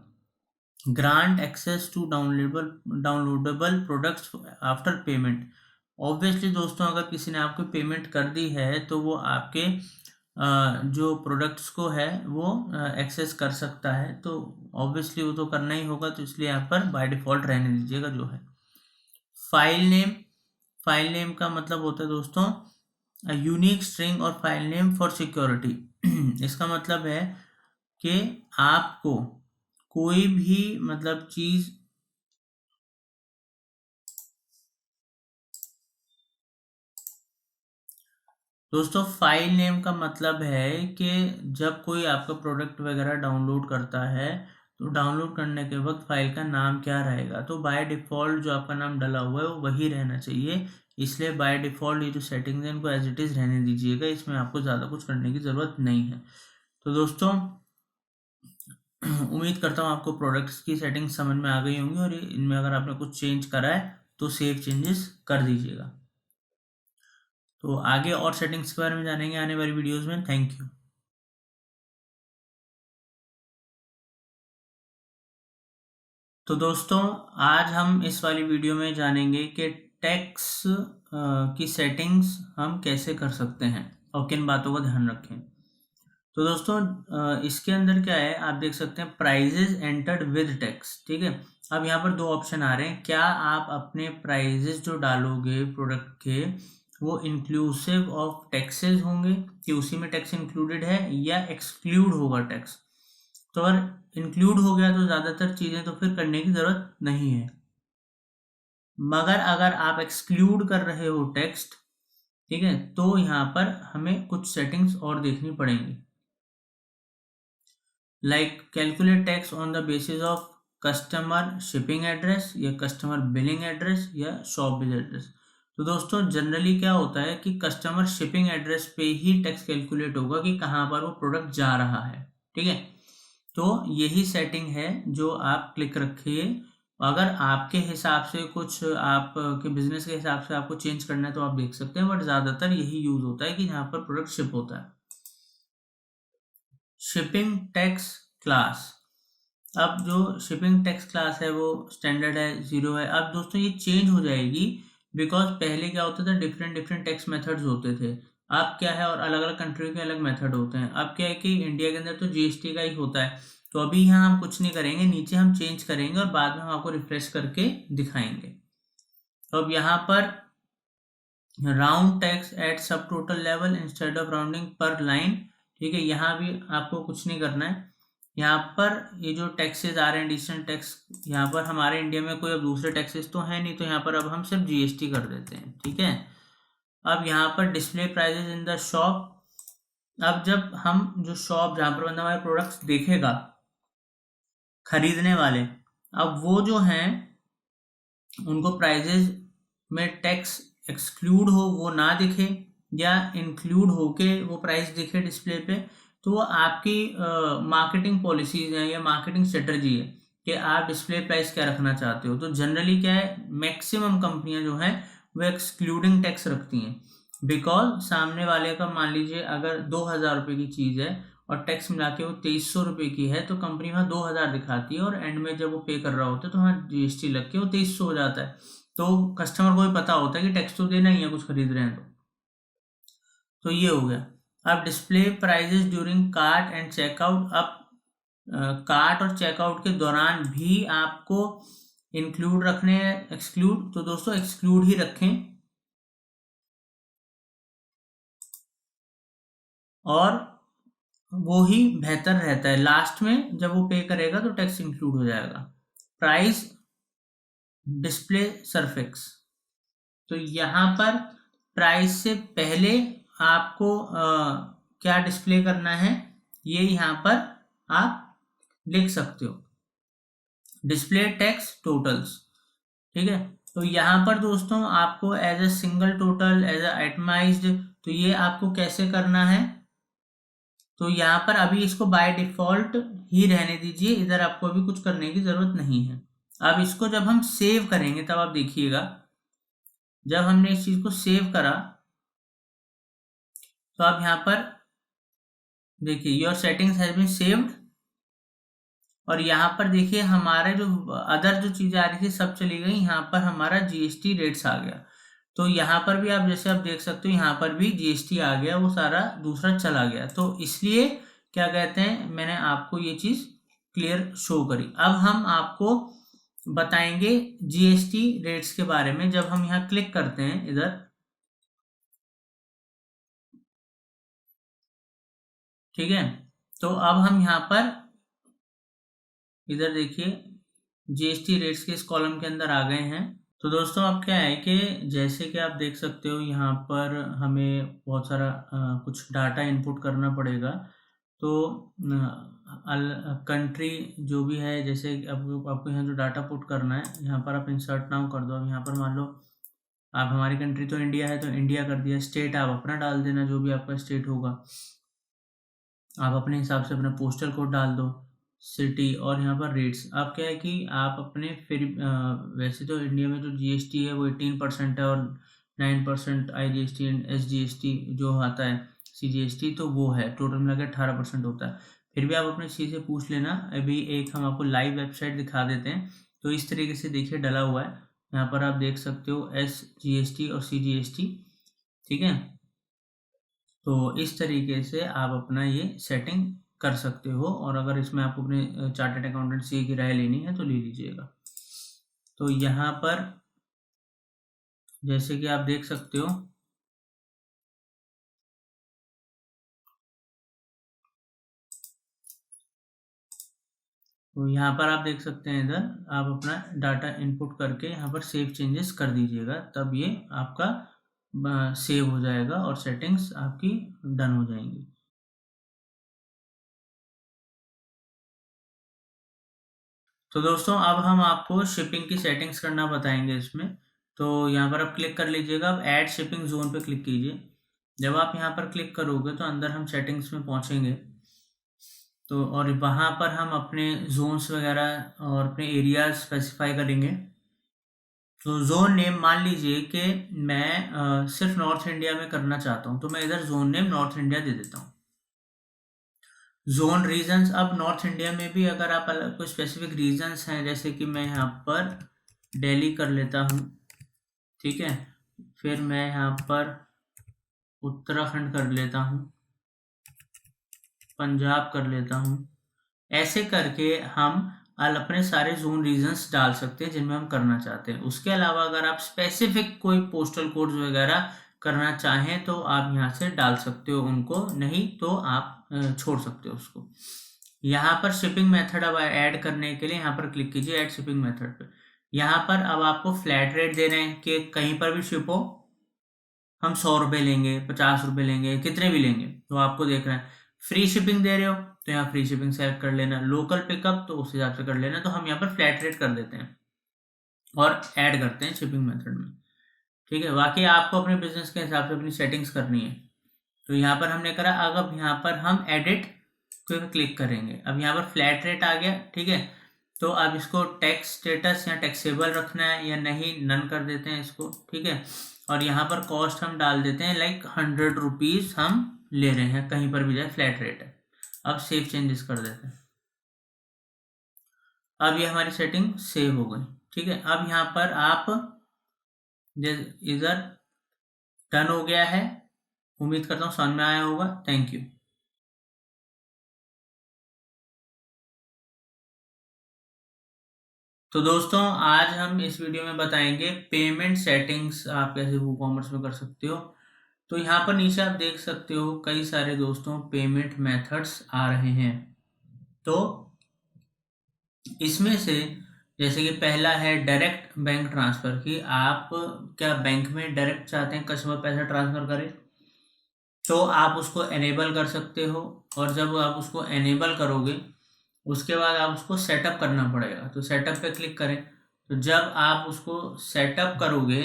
Grant access to downloadable products after payment. Obviously दोस्तों अगर किसी ने आपको पेमेंट कर दी है तो वो आपके जो प्रोडक्ट्स को है वो एक्सेस कर सकता है, तो ऑब्वियसली वो तो करना ही होगा। तो इसलिए यहाँ पर बाय डिफ़ॉल्ट रहने दीजिएगा जो है। फाइल नेम का मतलब होता है दोस्तों यूनिक स्ट्रिंग और फाइल नेम फॉर सिक्योरिटी। इसका मतलब है कि आपको कोई भी मतलब चीज़ दोस्तों फाइल नेम का मतलब है कि जब कोई आपका प्रोडक्ट वगैरह डाउनलोड करता है तो डाउनलोड करने के वक्त फाइल का नाम क्या रहेगा। तो बाय डिफ़ॉल्ट जो आपका नाम डला हुआ है वो वही रहना चाहिए। इसलिए बाय डिफ़ॉल्ट ये जो सेटिंग्स हैं इनको एज इट इज़ रहने दीजिएगा, इसमें आपको ज़्यादा कुछ करने की ज़रूरत नहीं है। तो दोस्तों उम्मीद करता हूँ आपको प्रोडक्ट्स की सेटिंग समझ में आ गई होंगी और इनमें अगर आपने कुछ चेंज करा है तो सेव चेंजेस कर दीजिएगा। तो आगे और सेटिंग्स के बारे में जानेंगे आने वाली वीडियोस में। Thank you. तो दोस्तों आज हम इस वाली वीडियो में जानेंगे कि टैक्स की सेटिंग्स हम कैसे कर सकते हैं और किन बातों का ध्यान रखें। तो दोस्तों इसके अंदर क्या है आप देख सकते हैं प्राइजेज एंटर्ड विद टैक्स, ठीक है। अब यहाँ पर दो ऑप्शन आ रहे हैं। क्या आप अपने प्राइजेज जो डालोगे प्रोडक्ट के वो इंक्लूसिव ऑफ टैक्सेस होंगे कि उसी में टैक्स इंक्लूडेड है या एक्सक्लूड होगा टैक्स। तो अगर इंक्लूड हो गया तो ज़्यादातर चीज़ें तो फिर करने की ज़रूरत नहीं है, मगर अगर आप एक्सक्लूड कर रहे हो टेक्स्ट, ठीक है, तो यहाँ पर हमें कुछ सेटिंग्स और देखनी पड़ेंगी। Like calculate tax on the basis of customer shipping address या कस्टमर बिलिंग एड्रेस या शॉप बिल एड्रेस। तो दोस्तों जनरली क्या होता है कि कस्टमर शिपिंग एड्रेस पे ही टैक्स कैलकुलेट होगा कि कहाँ पर वो प्रोडक्ट जा रहा है, ठीक है। तो यही सेटिंग है जो आप क्लिक रखिए। अगर आपके हिसाब से कुछ आपके बिजनेस के हिसाब से आपको चेंज करना है तो आप देख सकते हैं, बट ज़्यादातर यही यूज़ होता है कि यहाँ पर प्रोडक्ट शिप होता है। शिपिंग टैक्स क्लास, अब जो शिपिंग टैक्स क्लास है वो स्टैंडर्ड है, 0 है। अब दोस्तों ये चेंज हो जाएगी बिकॉज पहले क्या होता था डिफरेंट टैक्स मेथड्स होते थे। अब क्या है और अलग अलग कंट्री के अलग मेथड होते हैं। अब क्या है कि इंडिया के अंदर तो GST का ही होता है। तो अभी यहाँ हम कुछ नहीं करेंगे, नीचे हम चेंज करेंगे और बाद में हम आपको रिफ्रेश करके दिखाएंगे। तो अब यहाँ पर राउंड टैक्स एट सब total level instead of rounding पर लाइन, ठीक है। यहाँ भी आपको कुछ नहीं करना है। यहाँ पर ये जो टैक्सेस आ रहे हैं एडिशनल टैक्स, यहाँ पर हमारे इंडिया में कोई अब दूसरे टैक्सेस तो है नहीं, तो यहाँ पर अब हम सिर्फ GST कर देते हैं, ठीक है। अब यहाँ पर display prices in the shop, अब जब हम जो शॉप जहाँ पर बंदा हमारे प्रोडक्ट्स देखेगा खरीदने वाले, अब वो जो हैं उनको प्राइजेस में टैक्स एक्सक्लूड हो वो ना दिखे या इंक्लूड होके वो प्राइस दिखे डिस्प्ले पे, तो वो आपकी मार्केटिंग पॉलिसीज हैं या मार्केटिंग स्ट्रेटजी है कि आप डिस्प्ले प्राइस क्या रखना चाहते हो। तो जनरली क्या है, मैक्सिमम कंपनियां जो है वो एक्सक्लूडिंग टैक्स रखती हैं, बिकॉज सामने वाले का मान लीजिए अगर 2,000 रुपये की चीज़ है और टैक्स मिला के वो 2300 रुपये की है, तो कंपनी वहाँ 2,000 दिखाती है और एंड में जब वो पे कर रहा होता है तो वहाँ GST लग के वो 2300 हो जाता है। तो कस्टमर को भी पता होता है कि टैक्स तो देना ही है कुछ खरीद रहे हैं तो ये हो गया। अब display prices during cart and checkout, अब कार्ट और चेकआउट के दौरान भी आपको इंक्लूड रखने हैं, एक्सक्लूड, तो दोस्तों एक्सक्लूड ही रखें और वो ही बेहतर रहता है। लास्ट में जब वो पे करेगा तो टैक्स इंक्लूड हो जाएगा। प्राइस डिस्प्ले सरफेक्स, तो यहाँ पर प्राइस से पहले आपको क्या डिस्प्ले करना है ये यहाँ पर आप लिख सकते हो, डिस्प्ले टैक्स टोटल्स, ठीक है। तो यहाँ पर दोस्तों आपको as a single total, as a itemized, तो ये आपको कैसे करना है, तो यहाँ पर अभी इसको बाय डिफॉल्ट ही रहने दीजिए, इधर आपको अभी कुछ करने की जरूरत नहीं है। अब इसको जब हम सेव करेंगे तब आप देखिएगा, जब हमने इस चीज को सेव करा तो आप यहाँ पर देखिए your settings has been saved, और यहाँ पर देखिए हमारे जो अदर जो चीजें आ रही थी सब चली गई, यहाँ पर हमारा GST रेट्स आ गया। तो यहाँ पर भी आप जैसे आप देख सकते हो यहाँ पर भी GST आ गया, वो सारा दूसरा चला गया। तो इसलिए क्या कहते हैं, मैंने आपको ये चीज क्लियर शो करी। अब हम आपको बताएंगे GST रेट्स के बारे में। जब हम यहाँ क्लिक करते हैं इधर, ठीक है, तो अब हम यहाँ पर इधर देखिए GST रेट्स के इस कॉलम के अंदर आ गए हैं। तो दोस्तों अब क्या है कि जैसे कि आप देख सकते हो यहाँ पर हमें बहुत सारा कुछ डाटा इनपुट करना पड़ेगा। तो कंट्री जो भी है, जैसे आपको यहाँ जो डाटा पुट करना है, यहाँ पर आप इंसर्ट नाउ कर दो। अब यहाँ पर मान लो आप, हमारी कंट्री तो इंडिया है तो इंडिया कर दिया। स्टेट आप अपना डाल देना, जो भी आपका स्टेट होगा आप अपने हिसाब से अपना पोस्टल कोड डाल दो, सिटी, और यहाँ पर रेट्स। अब क्या है कि आप अपने फिर वैसे तो इंडिया में जो GST है वो 18% है और 9% IGST एंड SGST जो आता है CGST, तो वो है टोटल मिला के 18% होता है। फिर भी आप अपने चीज़ से पूछ लेना। अभी एक हम आपको लाइव वेबसाइट दिखा देते हैं। तो इस तरीके से देखिए डला हुआ है, यहाँ पर आप देख सकते हो SGST और CGST, ठीक है। तो इस तरीके से आप अपना ये सेटिंग कर सकते हो, और अगर इसमें आपको अपने चार्टर्ड अकाउंटेंट CA की राय लेनी है तो ले लीजिएगा। तो यहाँ पर जैसे कि आप देख सकते हो, तो यहाँ पर आप देख सकते हैं इधर आप अपना डाटा इनपुट करके यहाँ पर सेव चेंजेस कर दीजिएगा, तब ये आपका सेव हो जाएगा और सेटिंग्स आपकी डन हो जाएंगी। तो दोस्तों अब हम आपको शिपिंग की सेटिंग्स करना बताएंगे इसमें। तो यहाँ पर आप क्लिक कर लीजिएगा। अब ऐड शिपिंग जोन पे क्लिक कीजिए। जब आप यहाँ पर क्लिक करोगे तो अंदर हम सेटिंग्स में पहुँचेंगे, तो और वहाँ पर हम अपने जोन्स वगैरह और अपने एरियाज स्पेसिफाई करेंगे। तो जोन नेम मान लीजिए कि मैं सिर्फ नॉर्थ इंडिया में करना चाहता हूँ, तो मैं इधर जोन नेम नॉर्थ इंडिया दे देता हूँ। जोन रीजन्स, अब नॉर्थ इंडिया में भी अगर आप अलग कोई स्पेसिफिक रीजन्स हैं, जैसे कि मैं यहाँ पर दिल्ली कर लेता हूँ, ठीक है, फिर मैं यहाँ पर उत्तराखंड कर लेता हूँ, पंजाब कर लेता हूँ, ऐसे करके हम अपने सारे जोन रीजन्स डाल सकते हैं जिनमें हम करना चाहते हैं। उसके अलावा अगर आप स्पेसिफिक कोई पोस्टल कोड्स वगैरह करना चाहें तो आप यहाँ से डाल सकते हो उनको, नहीं तो आप छोड़ सकते हो उसको। यहाँ पर शिपिंग मेथड अब ऐड करने के लिए यहाँ पर क्लिक कीजिए ऐड शिपिंग मेथड पे। यहाँ पर अब आपको फ्लैट रेट दे रहे हैं कि कहीं पर भी शिप हो हम 100 रुपये लेंगे, 50 रुपये लेंगे, कितने भी लेंगे, तो आपको देख रहे हैं। फ्री शिपिंग दे रहे हो तो यहाँ फ्री शिपिंग सेलेक्ट कर लेना, लोकल पिकअप तो उस हिसाब से कर लेना। तो हम यहाँ पर फ्लैट रेट कर देते हैं और ऐड करते हैं शिपिंग मेथड में। ठीक है। बाकी आपको अपने बिजनेस के हिसाब से अपनी सेटिंग्स करनी है। तो यहाँ पर हमने करा, अब यहाँ पर हम एडिट पे क्लिक करेंगे। अब यहाँ पर फ्लैट रेट आ गया, ठीक है। तो अब इसको टैक्स स्टेटस या टैक्सेबल रखना है या नहीं, नन कर देते हैं इसको, ठीक है। और यहाँ पर कॉस्ट हम डाल देते हैं लाइक 100 रुपीज़ हम ले रहे हैं, कहीं पर भी जाए फ्लैट रेट है। अब सेव चेंजेस कर देते हैं। अब ये हमारी सेटिंग सेव हो गई, ठीक है। अब यहाँ पर आप इधर डन हो गया है। उम्मीद करता हूँ समझ में आया होगा। Thank you. तो दोस्तों आज हम इस वीडियो में बताएंगे पेमेंट सेटिंग्स आप कैसे वूकॉमर्स में कर सकते हो। तो यहाँ पर नीचे आप देख सकते हो कई सारे दोस्तों पेमेंट मेथड्स आ रहे हैं। तो इसमें से जैसे कि पहला है डायरेक्ट बैंक ट्रांसफ़र, कि आप क्या बैंक में डायरेक्ट चाहते हैं कस्टमर पैसा ट्रांसफ़र करे, तो आप उसको एनेबल कर सकते हो। और जब आप उसको एनेबल करोगे उसके बाद आप उसको सेटअप करना पड़ेगा। तो सेटअप पे क्लिक करें। तो जब आप उसको सेटअप करोगे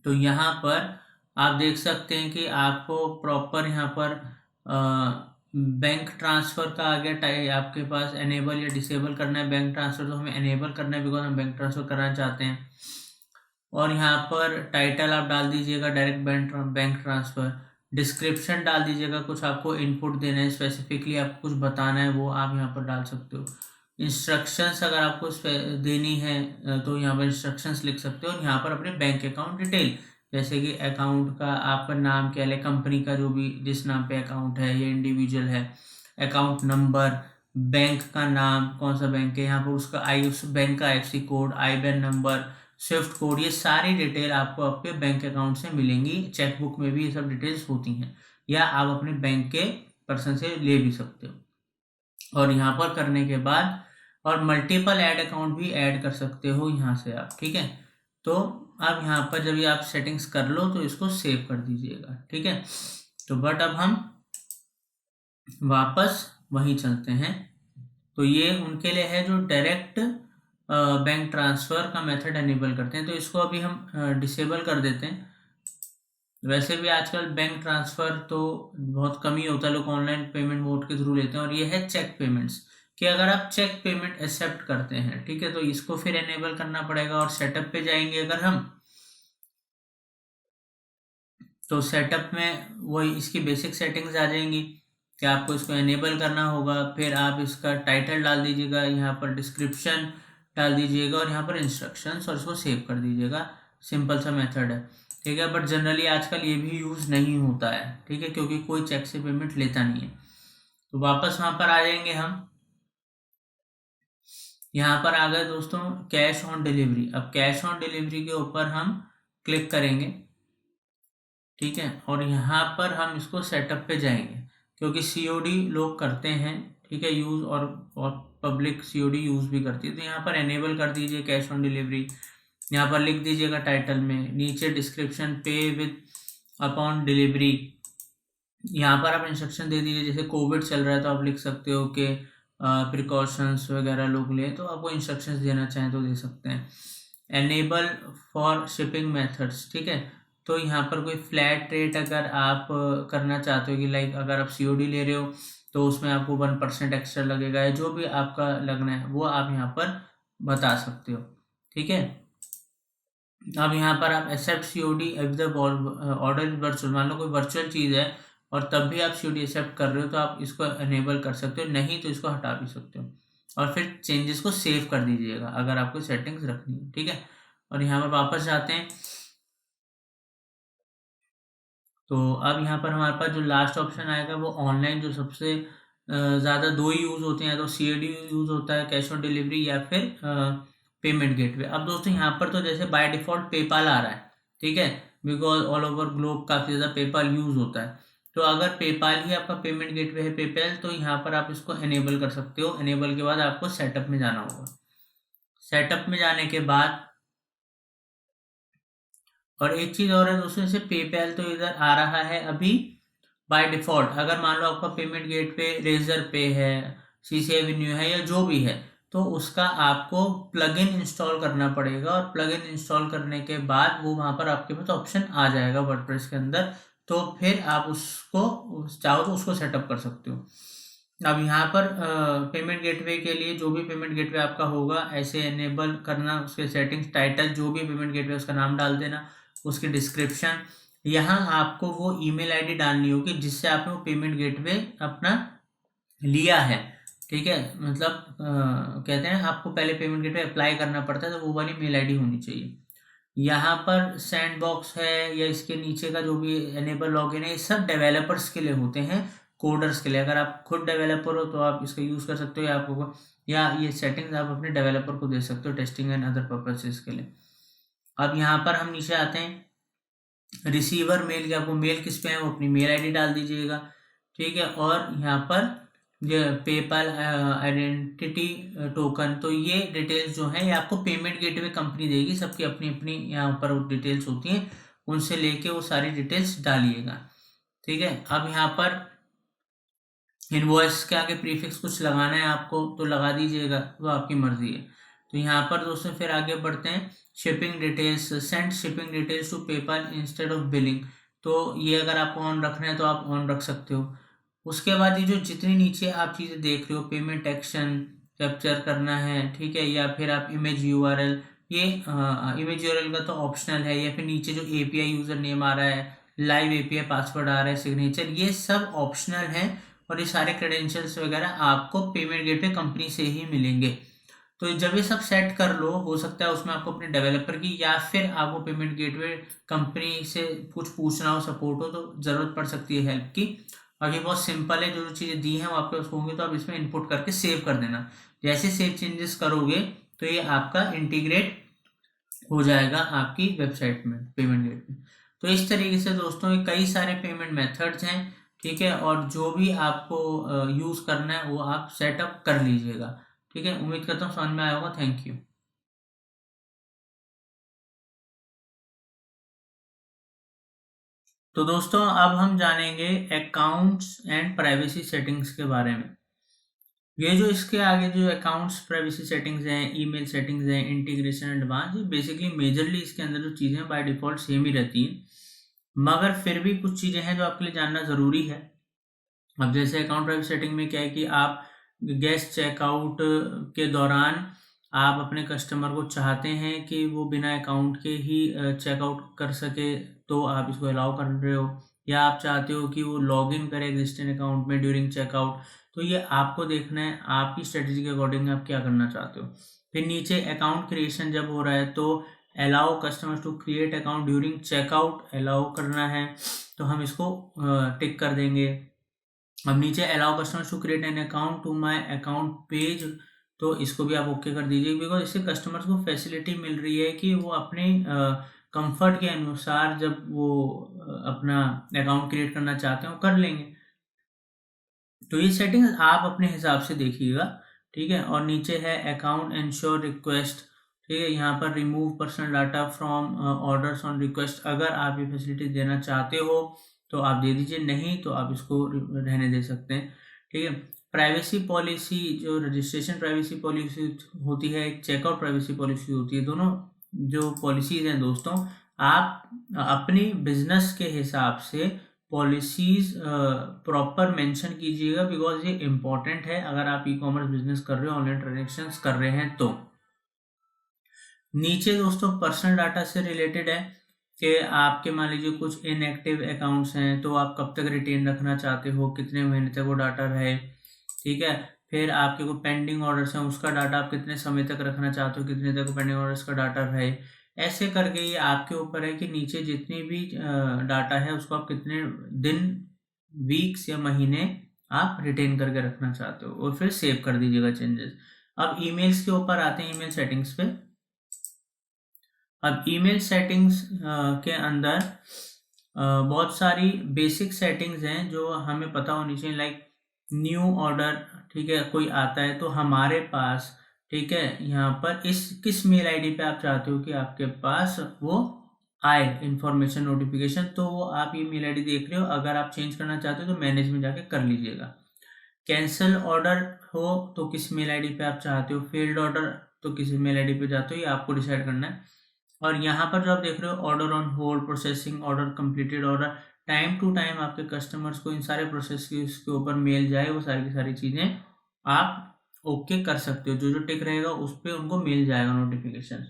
तो यहाँ पर आप देख सकते हैं कि आपको प्रॉपर यहाँ पर बैंक ट्रांसफ़र का आ गया। आपके पास एनेबल या डिसेबल करना है बैंक ट्रांसफ़र, तो हमें एनेबल करना है बिकॉज हम बैंक ट्रांसफ़र करना चाहते हैं। और यहाँ पर टाइटल आप डाल दीजिएगा डायरेक्ट बैंक ट्रांसफ़र। डिस्क्रिप्शन डाल दीजिएगा, कुछ आपको इनपुट देना है, स्पेसिफिकली आपको कुछ बताना है वो आप यहाँ पर डाल सकते हो। इंस्ट्रक्शंस अगर आपको देनी है तो यहाँ पर इंस्ट्रक्शंस लिख सकते हो। और यहाँ पर अपने बैंक अकाउंट डिटेल, जैसे कि अकाउंट का आपका नाम क्या है, कंपनी का जो भी जिस नाम पे अकाउंट है या इंडिविजुअल है, अकाउंट नंबर, बैंक का नाम कौन सा बैंक है, यहाँ पर उसका उस बैंक का IFSC code, IBAN number, Swift code, ये सारी डिटेल आपको आपके बैंक अकाउंट से मिलेंगी। चेकबुक में भी ये सब डिटेल्स होती हैं, या आप अपने बैंक के पर्सन से ले भी सकते हो। और यहाँ पर करने के बाद और मल्टीपल ऐड अकाउंट भी ऐड कर सकते हो यहाँ से आप, ठीक है। तो अब यहाँ पर जब ये आप सेटिंग्स कर लो तो इसको सेव कर दीजिएगा, ठीक है। तो बट अब हम वापस वहीं चलते हैं। तो ये उनके लिए है जो डायरेक्ट बैंक ट्रांसफ़र का मेथड एनेबल करते हैं। तो इसको अभी हम डिसेबल कर देते हैं। वैसे भी आजकल बैंक ट्रांसफ़र तो बहुत कम ही होता है, लोग ऑनलाइन पेमेंट मोड के थ्रू लेते हैं। और ये है चेक पेमेंट्स, कि अगर आप चेक पेमेंट एक्सेप्ट करते हैं, ठीक है, तो इसको फिर एनेबल करना पड़ेगा। और सेटअप पे जाएंगे अगर हम, तो सेटअप में वही इसकी बेसिक सेटिंग्स आ जाएंगी कि आपको इसको एनेबल करना होगा। फिर आप इसका टाइटल डाल दीजिएगा, यहाँ पर डिस्क्रिप्शन डाल दीजिएगा और यहाँ पर इंस्ट्रक्शंस, और इसको सेव कर दीजिएगा। सिंपल सा मेथड है, ठीक है। बट जनरली आजकल ये भी यूज़ नहीं होता है, ठीक है, क्योंकि कोई चेक से पेमेंट लेता नहीं है। तो वापस वहाँ पर आ जाएंगे हम। यहाँ पर आ गए दोस्तों कैश ऑन डिलीवरी। अब कैश ऑन डिलीवरी के ऊपर हम क्लिक करेंगे, ठीक है। और यहाँ पर हम इसको सेटअप पे जाएंगे, क्योंकि COD लोग करते हैं, ठीक है, यूज़, और पब्लिक COD यूज़ भी करती है। तो यहाँ पर एनेबल कर दीजिए कैश ऑन डिलीवरी। यहाँ पर लिख दीजिएगा टाइटल में, नीचे डिस्क्रिप्शन पे विद अपॉन डिलीवरी। यहाँ पर आप इंस्ट्रक्शन दे दीजिए, जैसे कोविड चल रहा है तो आप लिख सकते हो कि प्रिकॉशंस वगैरह लोग लें, तो आपको इंस्ट्रक्शंस देना चाहें तो दे सकते हैं। एनेबल फॉर शिपिंग मेथड्स, ठीक है। तो यहाँ पर कोई फ्लैट रेट अगर आप करना चाहते हो कि लाइक अगर आप COD ले रहे हो तो उसमें आपको 1% एक्स्ट्रा लगेगा, या जो भी आपका लगना है वो आप यहाँ पर बता सकते हो, ठीक है। अब यहाँ पर आप accept COD if the order is virtual, मान लो कोई वर्चुअल चीज़ है और तब भी आप COD एक्सेप्ट कर रहे हो तो आप इसको एनेबल कर सकते हो, नहीं तो इसको हटा भी सकते हो। और फिर चेंजेस को सेव कर दीजिएगा अगर आपको सेटिंग्स रखनी है, ठीक है। और यहाँ पर वापस जाते हैं। तो अब यहाँ पर हमारे पास जो लास्ट ऑप्शन आएगा वो ऑनलाइन, जो सबसे ज़्यादा दो ही यूज़ होते हैं, तो COD यूज़ होता है, कैश ऑन डिलीवरी, या फिर पेमेंट गेटवे। अब दोस्तों यहाँ पर तो जैसे बाय डिफ़ॉल्ट पेपाल आ रहा है, ठीक है, बिकॉज ऑल ओवर ग्लोब काफ़ी ज़्यादा पेपाल यूज़ होता है। तो अगर पेपाल ही आपका पेमेंट गेटवे है, पेपैल, तो यहाँ पर आप इसको एनेबल कर सकते हो। एनेबल के बाद आपको सेटअप में जाना होगा। सेटअप में जाने के बाद, और एक चीज़ और है दोस्तों, जैसे पेपैल तो इधर आ रहा है अभी बाय डिफ़ॉल्ट। अगर मान लो आपका पेमेंट गेटवे रेजर पे है, CC एवेन्यू है, या जो भी है, तो उसका आपको प्लगइन इंस्टॉल करना पड़ेगा, और प्लगइन इंस्टॉल करने के बाद वो वहाँ पर आपके पास ऑप्शन आ जाएगा वर्डप्रेस के अंदर, तो फिर आप उसको चाहो तो उसको सेटअप कर सकते हो। अब यहाँ पर पेमेंट गेटवे के लिए जो भी पेमेंट गेटवे आपका होगा ऐसे एनेबल करना, उसके सेटिंग्स, टाइटल जो भी पेमेंट गेटवे उसका नाम डाल देना, उसकी डिस्क्रिप्शन, यहाँ आपको वो ईमेल आईडी डालनी होगी जिससे आपने वो पेमेंट गेटवे अपना लिया है, ठीक है। मतलब कहते हैं आपको पहले पेमेंट गेटवे अप्लाई करना पड़ता है, तो वो वाली मेल आईडी होनी चाहिए। यहाँ पर सैंडबॉक्स है या इसके नीचे का जो भी एनेबल लॉगिन है, ये सब डेवलपर्स के लिए होते हैं, कोडर्स के लिए। अगर आप खुद डेवलपर हो तो आप इसका यूज़ कर सकते हो, या आपको या ये सेटिंग्स आप अपने डेवलपर को दे सकते हो टेस्टिंग एंड अदर पर्पसेस के लिए। अब यहाँ पर हम नीचे आते हैं, रिसीवर मेल के आपको मेल किस पे है वो अपनी मेल आईडी डाल दीजिएगा, ठीक है। और यहाँ पर पेपल आइडेंटिटी टोकन, तो ये डिटेल्स जो है ये आपको पेमेंट गेटवे कंपनी देगी, सबकी अपनी अपनी यहाँ पर डिटेल्स होती हैं, उनसे लेके वो सारी डिटेल्स डालिएगा, ठीक है। अब यहाँ पर इनवॉइस के आगे प्रीफिक्स कुछ लगाना है आपको तो लगा दीजिएगा, वो आपकी मर्जी है। तो यहाँ पर दोस्तों फिर आगे बढ़ते हैं, shipping details, send shipping details to PayPal instead of billing, तो ये अगर आपको ऑन रखना है तो आप ऑन रख सकते हो। उसके बाद ये जो जितनी नीचे आप चीज़ें देख रहे हो, पेमेंट एक्शन कैप्चर करना है, ठीक है, या फिर आप इमेज यूआरएल, ये इमेज यूआरएल का तो ऑप्शनल है, या फिर नीचे जो एपीआई यूज़र नेम आ रहा है, लाइव एपीआई पासवर्ड आ रहा है, सिग्नेचर, ये सब ऑप्शनल है, और ये सारे क्रेडेंशियल्स वगैरह आपको पेमेंट गेटवे कंपनी से ही मिलेंगे। तो जब ये सब सेट कर लो, हो सकता है उसमें आपको अपने डेवलपर की या फिर आपको पेमेंट गेटवे कंपनी से कुछ पूछना हो, सपोर्ट हो, तो ज़रूरत पड़ सकती है हेल्प की। और ये बहुत सिंपल है, जो चीज़ें दी हैं वो आपके पास होंगी तो आप इसमें इनपुट करके सेव कर देना। जैसे सेव चेंजेस करोगे तो ये आपका इंटीग्रेट हो जाएगा आपकी वेबसाइट में, पेमेंट गेटवे। तो इस तरीके से दोस्तों ये कई सारे पेमेंट मेथड्स हैं, ठीक है, और जो भी आपको यूज़ करना है वो आप सेटअप कर लीजिएगा, ठीक है। उम्मीद करता हूँ समझ में आया होगा। Thank you. तो दोस्तों अब हम जानेंगे अकाउंट्स एंड प्राइवेसी सेटिंग्स के बारे में। ये जो इसके आगे जो अकाउंट्स प्राइवेसी सेटिंग्स हैं, ईमेल सेटिंग्स हैं, इंटीग्रेशन एडवांस, ये बेसिकली मेजरली इसके अंदर जो चीज़ें बाय डिफ़ॉल्ट सेम ही रहती हैं, मगर फिर भी कुछ चीज़ें हैं जो आपके लिए जानना ज़रूरी है। अब जैसे अकाउंट प्राइवेसी सेटिंग में क्या है कि आप गेस्ट चेकआउट के दौरान आप अपने कस्टमर को चाहते हैं कि वो बिना अकाउंट के ही चेकआउट कर सके, तो आप इसको अलाउ कर रहे हो, या आप चाहते हो कि वो लॉगिन करे एग्जिस्टिंग अकाउंट में ड्यूरिंग चेकआउट, तो ये आपको देखना है आपकी स्ट्रेटजी के अकॉर्डिंग आप क्या करना चाहते हो। फिर नीचे अकाउंट क्रिएशन जब हो रहा है तो allow customers to create account during checkout allow करना है, तो हम इसको टिक कर देंगे। अब नीचे allow customers to create an account to my account page, तो इसको भी आप ओके कर दीजिए, बिकॉज इससे कस्टमर्स को फैसिलिटी मिल रही है कि वो अपने कंफर्ट के अनुसार जब वो अपना अकाउंट क्रिएट करना चाहते हैं वो कर लेंगे। तो ये सेटिंग्स आप अपने हिसाब से देखिएगा, ठीक है। और नीचे है अकाउंट एंश्योर रिक्वेस्ट, ठीक है, यहाँ पर remove personal data from orders on request, अगर आप ये फैसिलिटी देना चाहते हो तो आप दे दीजिए, नहीं तो आप इसको रहने दे सकते हैं, ठीक है। प्राइवेसी पॉलिसी, जो रजिस्ट्रेशन प्राइवेसी पॉलिसी होती है, एक चेकआउट प्राइवेसी पॉलिसी होती है, दोनों जो पॉलिसीज़ हैं दोस्तों, आप अपनी बिजनेस के हिसाब से पॉलिसीज़ प्रॉपर मेंशन कीजिएगा, बिकॉज ये इम्पॉर्टेंट है अगर आप ई कॉमर्स बिजनेस कर रहे हो, ऑनलाइन ट्रांजेक्शन्स कर रहे हैं तो। नीचे दोस्तों पर्सनल डाटा से रिलेटेड है कि आपके मान लीजिए कुछ इनएक्टिव अकाउंट्स हैं, तो आप कब तक रिटेन रखना चाहते हो, कितने महीने तक वो डाटा रहे, ठीक है। फिर आपके को पेंडिंग ऑर्डर्स हैं, उसका डाटा आप कितने समय तक रखना चाहते हो, कितने तक पेंडिंग ऑर्डर्स का डाटा रहे, ऐसे करके ये आपके ऊपर है कि नीचे जितनी भी डाटा है उसको आप कितने दिन, वीक्स या महीने आप रिटेन करके रखना चाहते हो, और फिर सेव कर दीजिएगा चेंजेस। अब ईमेल्स के ऊपर आते हैं, ईमेल सेटिंग्स पे। अब ईमेल सेटिंग्स के अंदर बहुत सारी बेसिक सेटिंग्स हैं जो हमें पता होनी चाहिए, लाइक न्यू ऑर्डर, ठीक है, कोई आता है तो हमारे पास, ठीक है, यहाँ पर इस किस मेल आईडी पे आप चाहते हो कि आपके पास वो आए इन्फॉर्मेशन नोटिफिकेशन, तो वो आप ये मेल आईडी देख रहे हो, अगर आप चेंज करना चाहते हो तो मैनेज में जाके कर लीजिएगा। कैंसिल ऑर्डर हो तो किस मेल आईडी पे आप चाहते हो, फेल्ड ऑर्डर तो किस मेल आईडी पे जाते हो, ये आपको डिसाइड करना है। और यहाँ पर जो आप देख रहे हो order on hold, processing, order completed, order time to time आपके कस्टमर्स को इन सारे प्रोसेस के ऊपर मेल जाए, वो सारी की सारी चीज़ें आप ओके कर सकते हो। जो जो टिक रहेगा उस पर उनको मिल जाएगा नोटिफिकेशन।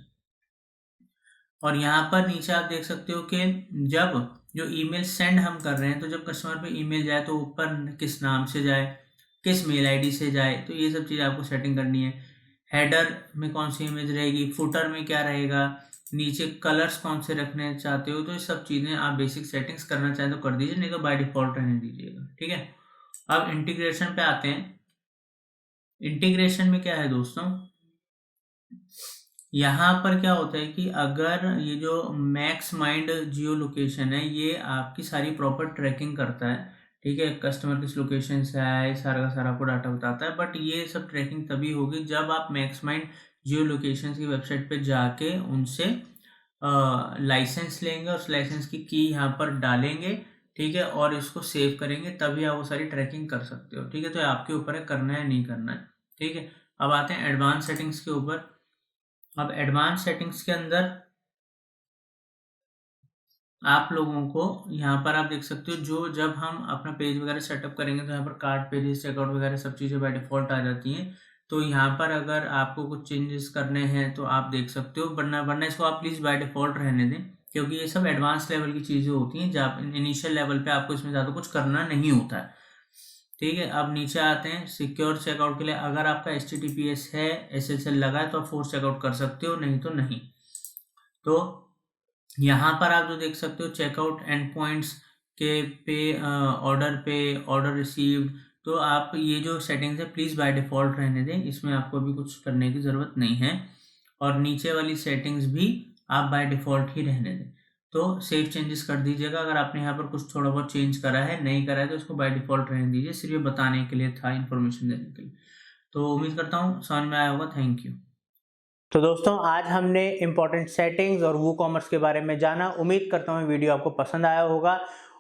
और यहाँ पर नीचे आप देख सकते हो कि जब जो ईमेल सेंड हम कर रहे हैं तो जब कस्टमर पे ईमेल जाए तो ऊपर किस नाम से जाए, किस मेल आईडी से जाए, तो ये सब चीज़ आपको सेटिंग करनी है। हेडर में कौन सी इमेज रहेगी, फुटर में क्या रहेगा, नीचे कलर्स कौन से रखने चाहते हो, तो ये सब चीज़ें आप बेसिक सेटिंग्स करना चाहें तो कर दीजिए, नहीं तो बाय डिफॉल्ट रहने दीजिएगा। ठीक है, अब इंटीग्रेशन पे आते हैं। इंटीग्रेशन में क्या है दोस्तों, यहाँ पर क्या होता है कि अगर ये जो मैक्स माइंड जियो लोकेशन है ये आपकी सारी प्रॉपर ट्रैकिंग करता है। ठीक है, कस्टमर किस लोकेशन से आया है सारा का सारा आपको डाटा बताता है। बट ये सब ट्रैकिंग तभी होगी जब आप मैक्स माइंड जियो लोकेशन की वेबसाइट पे जाके उनसे लाइसेंस लेंगे और उस लाइसेंस की यहाँ पर डालेंगे। ठीक है, और इसको सेव करेंगे, तभी आप वो सारी ट्रैकिंग कर सकते हो। ठीक है, तो आपके ऊपर है करना है नहीं करना है। ठीक है, अब आते हैं एडवांस सेटिंग्स के ऊपर। अब एडवांस सेटिंग्स के अंदर आप लोगों को यहाँ पर आप देख सकते हो जो जब हम अपना पेज वगैरह सेटअप करेंगे तो यहाँ पर कार्ड पेजेस, चेकआउट वगैरह सब चीज़ें बाय डिफॉल्ट आ जाती हैं। तो यहाँ पर अगर आपको कुछ चेंजेस करने हैं तो आप देख सकते हो, वरना इसको आप प्लीज़ बाय डिफॉल्ट रहने दें, क्योंकि ये सब एडवांस लेवल की चीज़ें होती हैं जहाँ इनिशियल लेवल पे आपको इसमें ज़्यादा कुछ करना नहीं होता है। ठीक है, अब नीचे आते हैं सिक्योर चेकआउट के लिए। अगर आपका HTTPS है, SSL लगा है तो आप फोर्स चेकआउट कर सकते हो, नहीं तो नहीं। तो यहाँ पर आप जो देख सकते हो चेकआउट एंड पॉइंट्स के पे ऑर्डर रिसीव्ड, तो आप ये जो सेटिंग्स है प्लीज़ बाय डिफ़ॉल्ट रहने दें, इसमें आपको अभी कुछ करने की ज़रूरत नहीं है। और नीचे वाली सेटिंग्स भी आप बाय डिफ़ॉल्ट ही रहने दें। तो सेव चेंजेस कर दीजिएगा। अगर आपने यहाँ पर कुछ थोड़ा बहुत चेंज करा है, नहीं करा है, तो इसको बाय डिफ़ॉल्ट रहने दीजिए। सिर्फ ये बताने के लिए था, इन्फॉर्मेशन देने के लिए। तो उम्मीद करता हूँ समझ में आया होगा। Thank you. तो दोस्तों आज हमने इंपॉर्टेंट सेटिंग्स और वूकॉमर्स के बारे में जाना। उम्मीद करता हूँ वीडियो आपको पसंद आया होगा।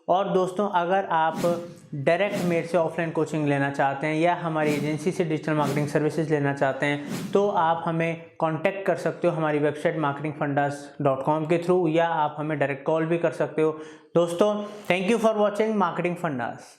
और दोस्तों अगर आप डायरेक्ट मेरे से ऑफलाइन कोचिंग लेना चाहते हैं या हमारी एजेंसी से डिजिटल मार्केटिंग सर्विसेज लेना चाहते हैं तो आप हमें कांटेक्ट कर सकते हो हमारी वेबसाइट marketingfundas.com के थ्रू, या आप हमें डायरेक्ट कॉल भी कर सकते हो। दोस्तों thank you for watching marketing fundas.